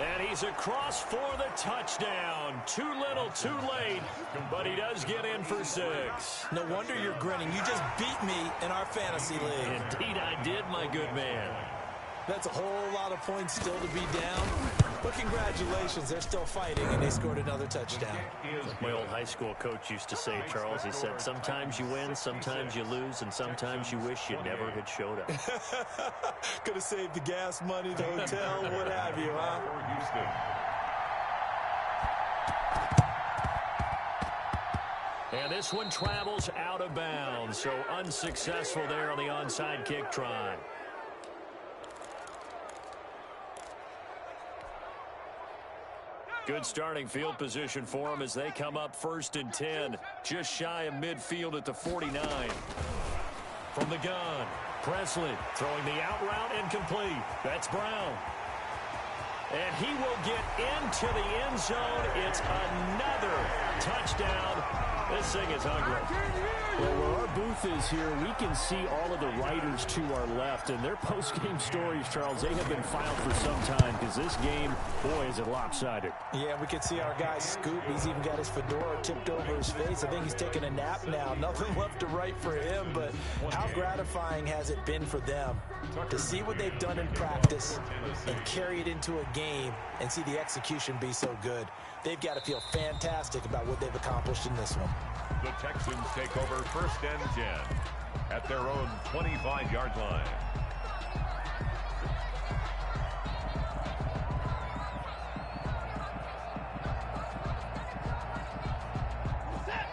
And he's across for the touchdown. Too little, too late. But he does get in for 6. No wonder you're grinning. You just beat me in our fantasy league. Indeed I did, my good man. That's a whole lot of points still to be down. But congratulations, they're still fighting, and they scored another touchdown. My old high school coach used to say, Charles, he said, sometimes you win, sometimes you lose, and sometimes you wish you never had showed up. Could have saved the gas money, the hotel, what have you, huh? And this one travels out of bounds, so unsuccessful there on the onside kick try. Good starting field position for them as they come up 1st and 10, just shy of midfield at the 49. From the gun, Presley throwing the out route incomplete. That's Brown. And he will get into the end zone. It's another touchdown. This thing is ugly. Well, where our booth is here, we can see all of the writers to our left, and their post-game stories, Charles, they have been filed for some time, because this game, boy, is it lopsided. Yeah, we can see our guy Scoop. He's even got his fedora tipped over his face. I think he's taking a nap now. Nothing left to write for him, but how gratifying has it been for them to see what they've done in practice and carry it into a game and see the execution be so good. They've got to feel fantastic about what they've accomplished in this one. The Texans take over 1st and 10 at their own 25-yard line.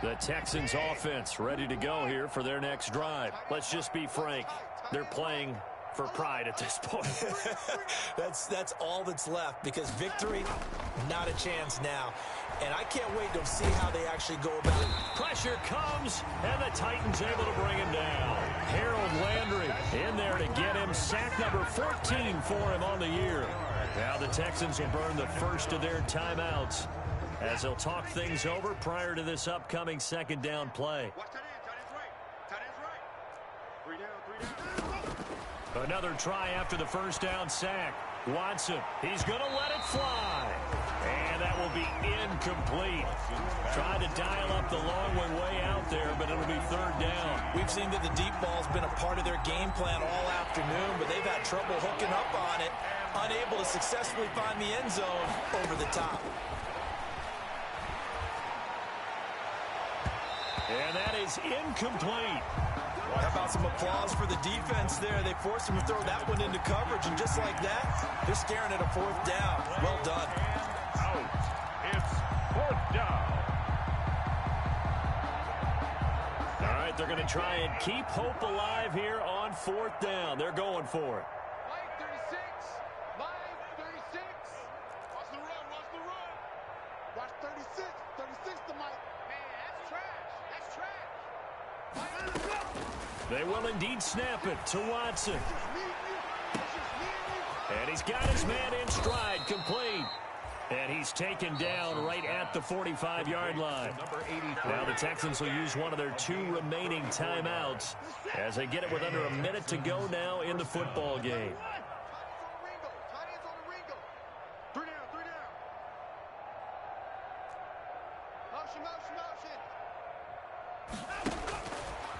The Texans offense ready to go here for their next drive. Let's just be frank. They're playing for pride at this point. That's all that's left, because victory, not a chance now. And I can't wait to see how they actually go about it. Pressure comes, and the Titans able to bring him down. Harold Landry in there to get him. Sack number 14 for him on the year. Now the Texans will burn the first of their timeouts as they'll talk things over prior to this upcoming 2nd down play. Watch that in. Tight end's right. 3 down. Another try after the 1st down sack. Watson, he's going to let it fly. And that will be incomplete. Trying to dial up the long way out there, but it'll be third down. We've seen that the deep ball's been a part of their game plan all afternoon, but they've had trouble hooking up on it, unable to successfully find the end zone over the top. And that is incomplete. How about some applause for the defense there? They forced him to throw that one into coverage, and just like that, they're staring at a fourth down. Well done. Out. It's fourth down. All right, they're going to try and keep hope alive here on fourth down. They're going for it. Mike 36. Mike 36. Watch the run. Watch the run. Watch 36. 36 to Mike. Man, that's trash. That's trash. They will indeed snap it to Watson. And he's got his man in stride, complete. And he's taken down right at the 45-yard line. Now the Texans will use one of their 2 remaining timeouts as they get it with under a minute to go now in the football game.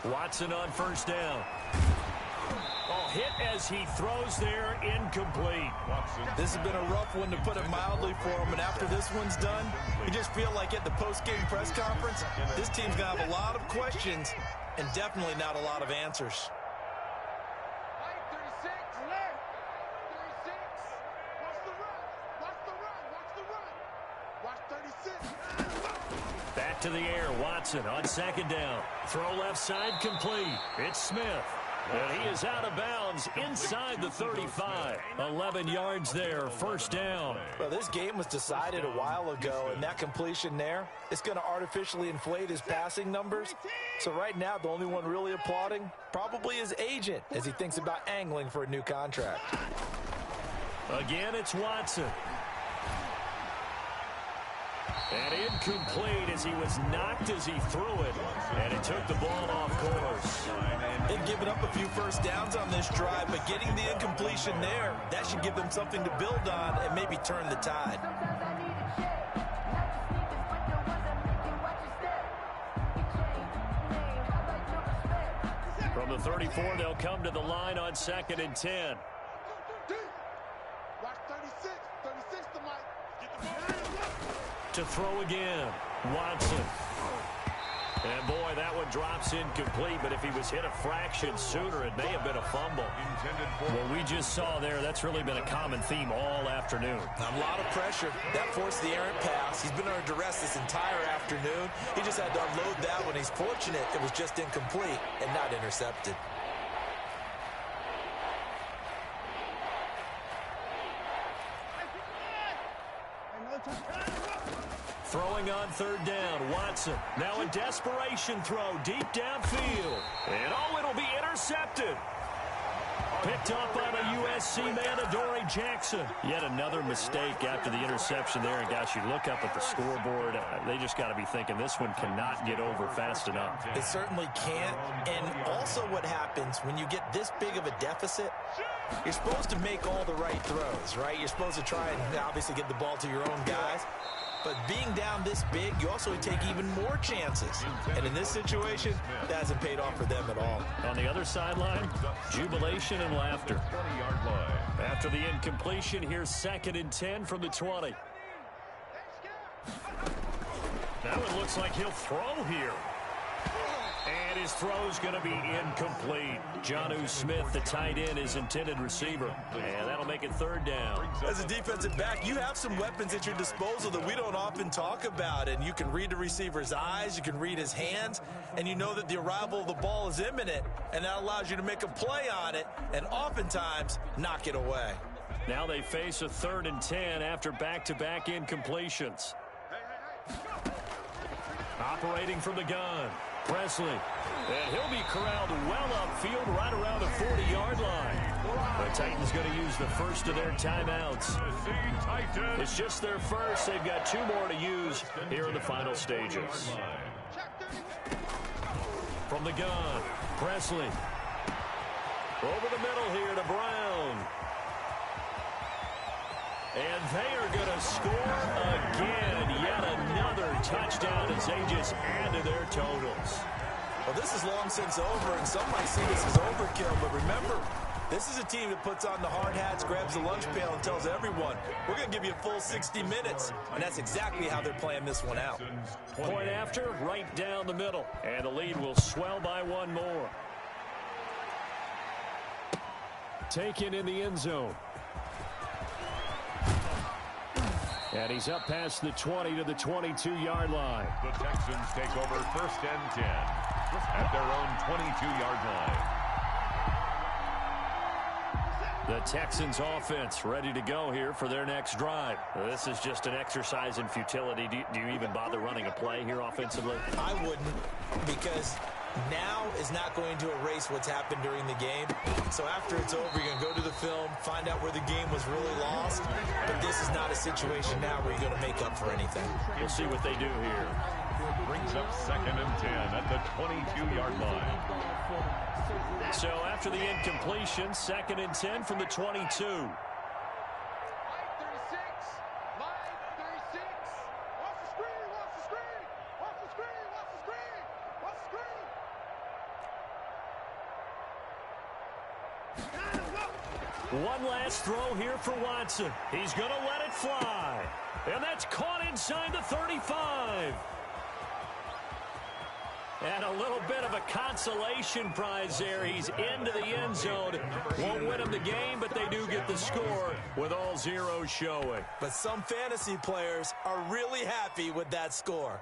Watson on first down. Oh, hit as he throws there, incomplete. This has been a rough one, to put it mildly, for him. And after this one's done, you just feel like at the post-game press conference, this team's going to have a lot of questions and definitely not a lot of answers. Mike 36. 36. Watch the run. Watch the run. Watch the run. Watch 36. Back to the air, Watson on second down. Throw left side, complete. It's Smith. And he is out of bounds inside the 35. 11 yards there, first down. Well, this game was decided a while ago, and that completion there, it's going to artificially inflate his passing numbers. So right now, the only one really applauding probably his agent as he thinks about angling for a new contract. Again, it's Watson. And incomplete as he was knocked as he threw it. And it took the ball off course. They've given up a few first downs on this drive, but getting the incompletion there, that should give them something to build on and maybe turn the tide. From the 34, they'll come to the line on 2nd and 10. Watch 36. 36 to Mike. Get the ball. To throw again, Watson. And boy, that one drops incomplete, but if he was hit a fraction sooner, it may have been a fumble. What we just saw there, that's really been a common theme all afternoon. A lot of pressure. That forced the errant pass. He's been under duress this entire afternoon. He just had to unload that one. He's fortunate it was just incomplete and not intercepted. Throwing on third down, Watson. Now a desperation throw deep downfield. And oh, it'll be intercepted. Picked up on a USC man, Adoree Jackson. Yet another mistake after the interception there. And gosh, you look up at the scoreboard, they just got to be thinking this one cannot get over fast enough. It certainly can't. And also what happens when you get this big of a deficit, you're supposed to make all the right throws, right? You're supposed to try and obviously get the ball to your own guys. But being down this big, you also take even more chances. And in this situation, that hasn't paid off for them at all. On the other sideline, jubilation and laughter. 20-yard line. After the incompletion, here's 2nd and 10 from the 20. Now it looks like he'll throw here. And his throw's going to be incomplete. Jonnu Smith, the tight end, is intended receiver. And that'll make it third down. As a defensive back, you have some weapons at your disposal that we don't often talk about. And you can read the receiver's eyes, you can read his hands, and you know that the arrival of the ball is imminent. And that allows you to make a play on it and oftentimes knock it away. Now they face a 3rd and 10 after back-to-back incompletions. Operating from the gun, Presley. And he'll be corralled well upfield right around the 40-yard line. The Titans going to use the first of their timeouts. It's just their first. They've got 2 more to use here in the final stages. From the gun, Presley. Over the middle here to Brown. And they are going to score again. Yet another touchdown as they just add to their totals. Well, this is long since over, and some might see this as overkill. But remember, this is a team that puts on the hard hats, grabs the lunch pail, and tells everyone, we're going to give you a full 60 minutes. And that's exactly how they're playing this one out. Point after, right down the middle. And the lead will swell by one more. Taken in the end zone. And he's up past the 20 to the 22-yard line. The Texans take over 1st and 10 at their own 22-yard line. The Texans offense ready to go here for their next drive. This is just an exercise in futility. Do you even bother running a play here offensively? I wouldn't, because now is not going to erase what's happened during the game. So after it's over, you're going to go to the film, find out where the game was really lost. But this is not a situation now where you're going to make up for anything. We'll see what they do here. Brings up 2nd and 10 at the 22-yard line. So after the incompletion, 2nd and 10 from the 22. One last throw here for Watson. He's going to let it fly. And that's caught inside the 35. And a little bit of a consolation prize there. He's into the end zone. Won't win him the game, but they do get the score with all zeros showing. But some fantasy players are really happy with that score.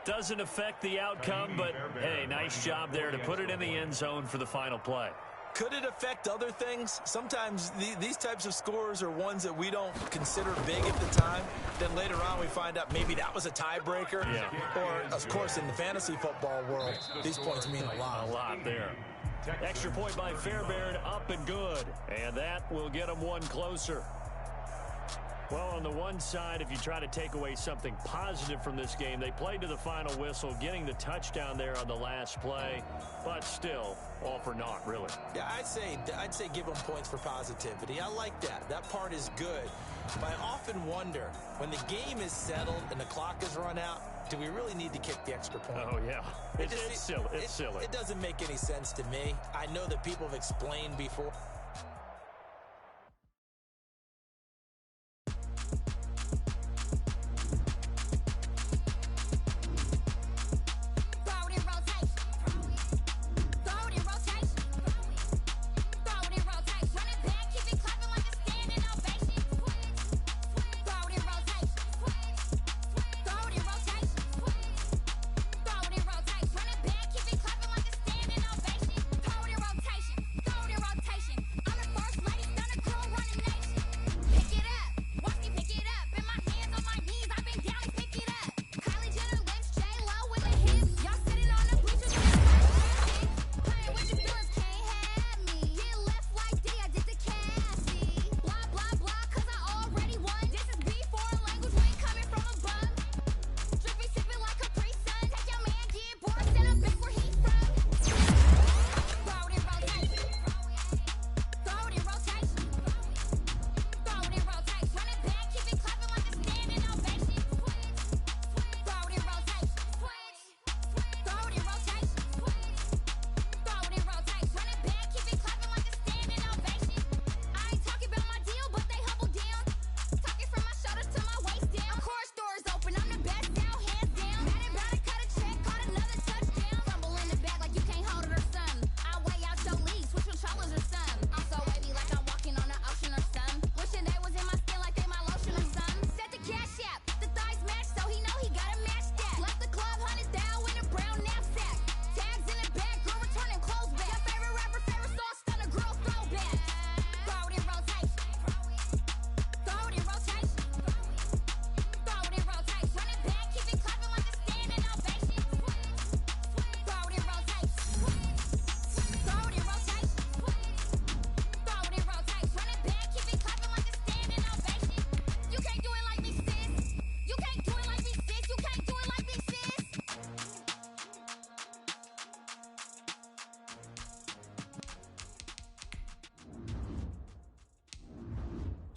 Doesn't affect the outcome, but, hey, nice job there to put it in the end zone for the final play. Could it affect other things? Sometimes these types of scores are ones that we don't consider big at the time. Then later on we find out maybe that was a tiebreaker. Yeah. Or, of course, in the fantasy football world, these points mean a lot. A lot there. Extra point by Fairbairn, up and good. And that will get them one closer. Well, on the one side, if you try to take away something positive from this game, they played to the final whistle, getting the touchdown there on the last play, but still, all for naught, really. Yeah, I'd say give them points for positivity. I like that. That part is good. But I often wonder, when the game is settled and the clock is run out, do we really need to kick the extra point? Oh, yeah. It's silly. It's silly. It doesn't make any sense to me. I know that people have explained before.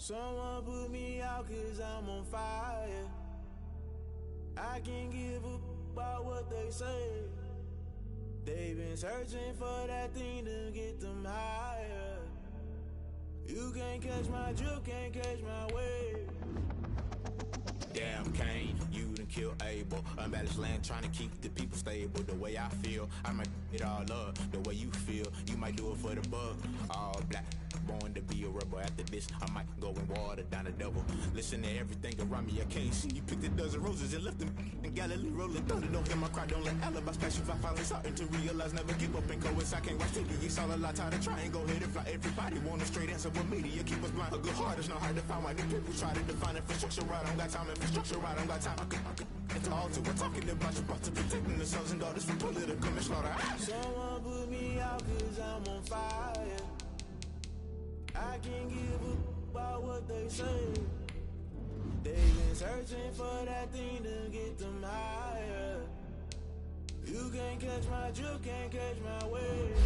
Someone put me out 'cause I'm on fire. I can't give a about what they say. They've been searching for that thing to get them higher. You can't catch my drift, can't catch my wave. Damn Kane, you done killed Abel. Unbalanced land trying to keep the people stable. The way I feel, I might it all up. The way you feel, you might do it for the bug. All black, born to be a rebel. After this, I might go and water down the devil. Listen to everything around me, I can't see. You picked a dozen roses and left them in Galilee rolling thunder. Don't hear my cry, don't let alibis pass you. I finally starting to realize, never give up and coincide. I can't watch TV, it's all a lot. Tired of trying, go ahead and fly. Everybody want a straight answer with media. Keep us blind, a good heart is not hard to find. Why do people try to define infrastructure right? I don't got time, infrastructure right, I don't got time. I could at the altar, we're talking about you, about to protecting the sons and daughters from political manslaughter. Someone put me out 'cause I'm on fire. I can't give a about what they say. They've been searching for that thing to get them higher. You can't catch my drift, can't catch my wave.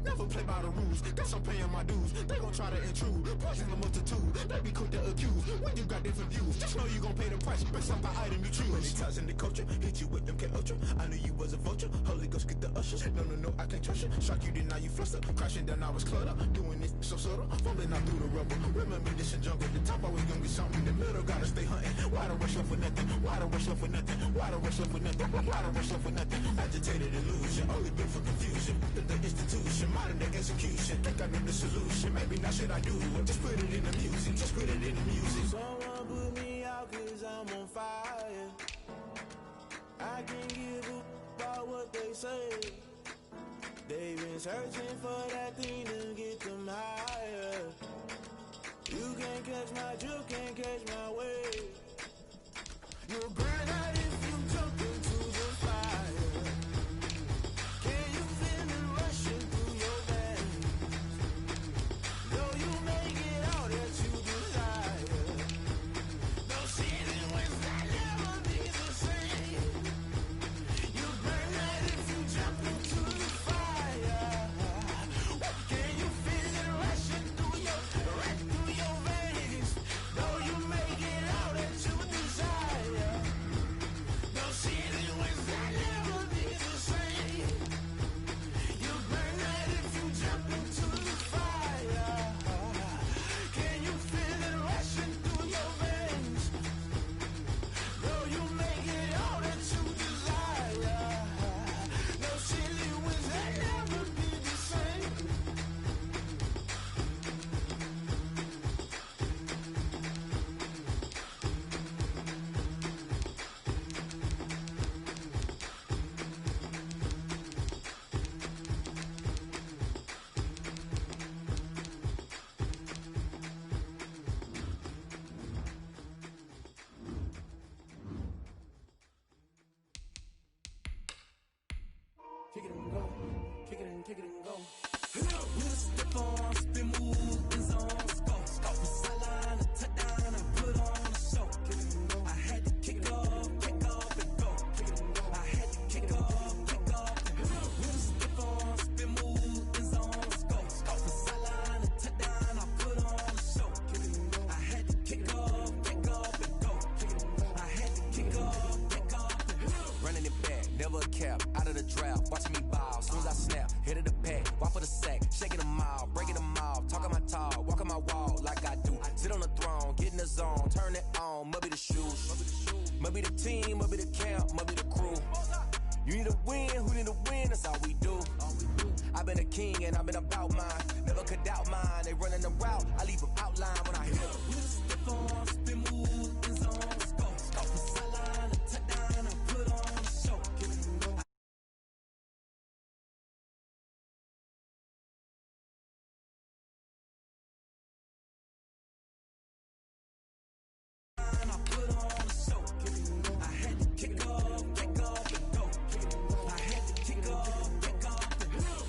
Never play by the rules, guess I'm paying my dues. They gon' try to intrude, poison the multitude. They be quick to accuse, when you got different views. Just know you gon' pay the price, based off the item you choose. Many times in the culture, hit you with them K-Ultra. I knew you was a vulture, Holy Ghost get the ushers. No, I can't trust you. Shock you, then now you fluster. Crashing down, I was cluttered. Doing this so subtle, fumbling out through the rubble. Remember this in jungle, the top I was gonna get something. In the middle, gotta stay hunting. Why the rush up for nothing? Why the rush up for nothing? Why the rush up for nothing? Why the rush up for nothing? Agitated illusion, only been for confusion. The institution, modern day execution. Think I know the solution, maybe now should I do it? Just put it in the music, just put it in the music. Someone put me out 'cause I'm on fire. I can't give a about what they say. They've been searching for that thing to get them higher. You can't catch my drift, can't catch my wave. You'll burn out if you jump into the fire. Can you feel it rushing through your veins? Though you make it all that you desire. No ceiling was that never be the same. You burn out if you jump into the fire. Can you feel it rushing through your veins? Though you make it all that you desire. No ceiling was that never be the same. You burn out if you jump into the fire. Can you feel it rushing through your veins? Though you make it all that you desire. No ceiling was that never be the same. Kick it and go, kick it and go. With a step on, spin move, in zone, go. From sideline to touchdown, I put on a show. Kick it and go. I had to kick off and go. Kick it and go. I had to kick off and go. With a step on, spin move, in zone, go. From sideline to touchdown, I put on a show. Kick it and go. I had to kick off and go. Kick it and go. I had to kick off and go. Running it back, never a cap, out of the draft, watching me ball, soon as I snap, hit of the pack, walk for the sack, shaking them all, breaking them all, talking my talk, walking my wall like I do, sit on the throne, get in the zone, turn it on, maybe the shoes, maybe the team, maybe the camp, maybe the crew, you need a win, who need a win, that's all we do, I've been a king and I've been about mine, never could doubt mine, they running the route, I leave them outline when I hit them. With a step on, spin move, in zone, go. From sideline to touchdown, I put on a show. Kick it and go. I put on a show. Kick it and go. I had to kick off and go. Kick it and go. I had to kick off and go.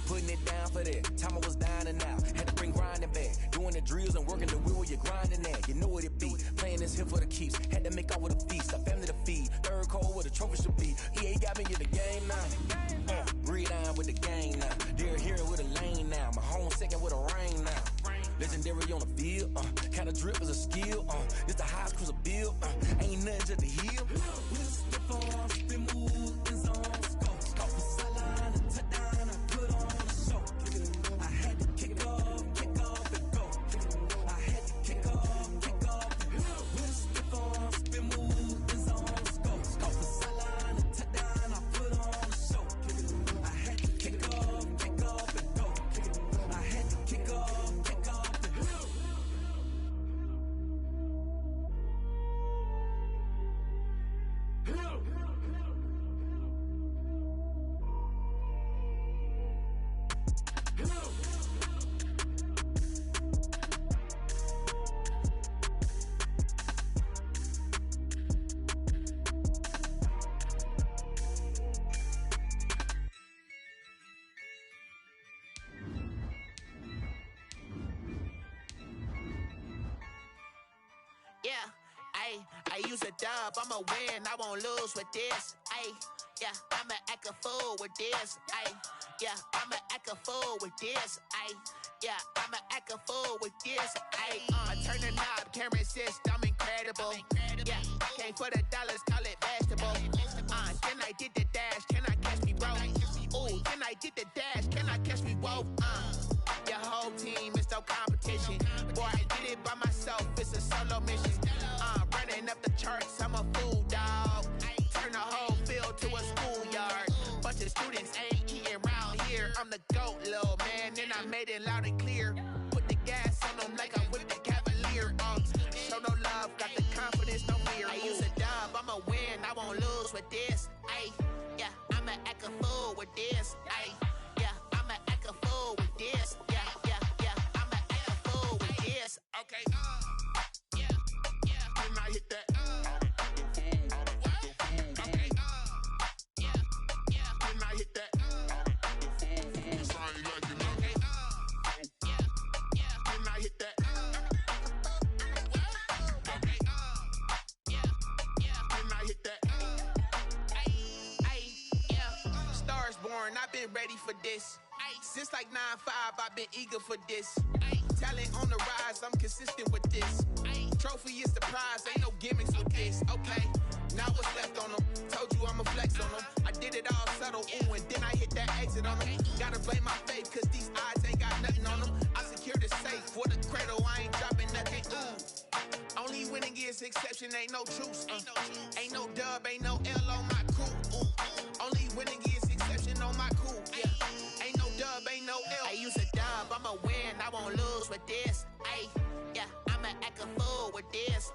Putting it down for that, time I was down and out, had to bring grinding back, doing the drills and working the wheel where you're grinding at, you know what it be, playing this here for the keeps, had to make off with a feast, a family to feed, third cold where the trophy should be, EA got me in the game now, breathe down with the game now, stacking with a rain now. Legendary on the field, kinda drip is a skill, it's the highest cruiser bill, ain't nothing just to heal. We just step on, spin move, in zone, scope the sideline, and touchdown, and put on a show. I had to kick off, and go. I had to kick off, and go. We just step on, spin move, in zone, scope the sideline, and touchdown, I put on a show. I had to kick off, and go. I had to kick off. I use a dub, I'ma win, I won't lose with this. I'ma act a fool with this. I'ma act a fool with this. I'ma act a fool with this. I turn the knob, camera assist, I'm incredible. Came for the dollars, call it vegetable. Then I did the dash, can I catch me, bro? Ooh, then I did the dash, can I catch me, whoa? Your whole team is no competition. Boy, I did it by myself, it's a solo mission. Running up the charts, I'm a fool, dog. Turn the whole field to a schoolyard. Bunch of students ain't eating round here. I'm the GOAT, little man, and I made it loud and clear. Put the gas on them like I'm with the Cavalier. Show no love, got the confidence, no fear. I use a dub, I'ma win, I won't lose with this. I'ma act a fool with this. I'ma act a fool with this. I'ma act a fool with this. Okay. Can I hit that? Okay. Can I hit that? Sorry, like you know. Okay. Can I hit that? Okay. Can I hit that? Stars born, I've been ready for this. Since like 9-5, I've been eager for this. Talent on the rise, I'm consistent with this. Trophy is the prize, ain't no gimmicks with this. Okay, now what's left on them? Told you I'ma flex on them. I did it all subtle, ooh, and then I hit that exit on them. Gotta blame my faith, cause these odds ain't got nothing on them. I secure the safe for the cradle, I ain't dropping nothing, ooh. Only winning is exception, ain't no truce. Ain't no dub, ain't no L on my crew. Only winning is exception on my crew. Ain't no dub, ain't no L. I use a dub, I'ma win, I won't lose with this. I'ma act a fool with this.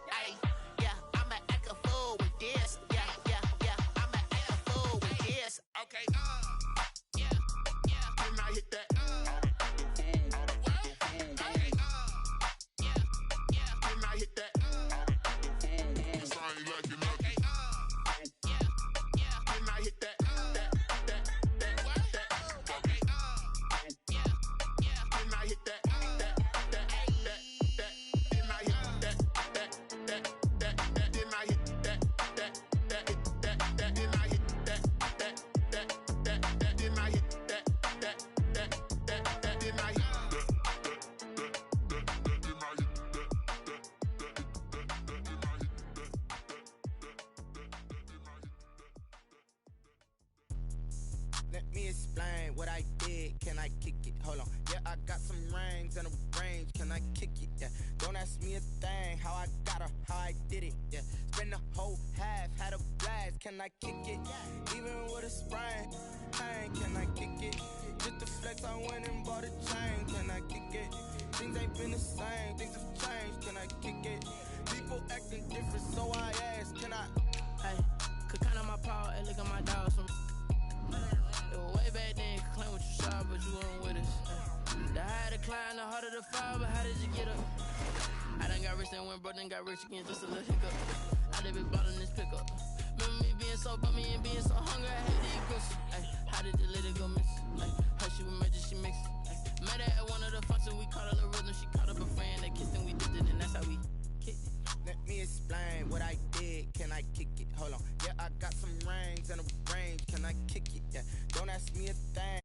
I'ma act a fool with this. I'ma act a fool with this. Okay. Can I hit that? Okay. Can I hit that? Sorry, like you know. Okay. Can I hit that? Let me explain what I did. Can I kick it? Hold on. Yeah, I got some rings and a range. Can I kick it? Yeah. Don't ask me a thing. How I got her, how I did it. Yeah. Spend the whole half, had a blast. Can I kick it? Even with a sprain. Hey, can I kick it? Just the flex, I went and bought a chain. Can I kick it? Things ain't been the same. Things have changed. Can I kick it? People acting different, so I ask. Can I? Hey, could count on my power and look at my dogs. It was way back then, could claim what you saw, but you weren't with us. The higher the climb, the harder the fall, but how did you get up? I done got rich and went broke, then got rich again, just a little hiccup. I done been ballin' this pickup. Remember me being so bummy and being so hungry, I had to eat pussy. How did the lady go miss? How she was magic, she mixed. Met her at one of the functions, we caught her the rhythm, she caught up a friend, they kissed and we did it, and that's how we kicked it. Let me explain what I did. Can I kick it? Hold on. Yeah, I got some rings and a range. Can I kick it? Yeah. Don't ask me a thing.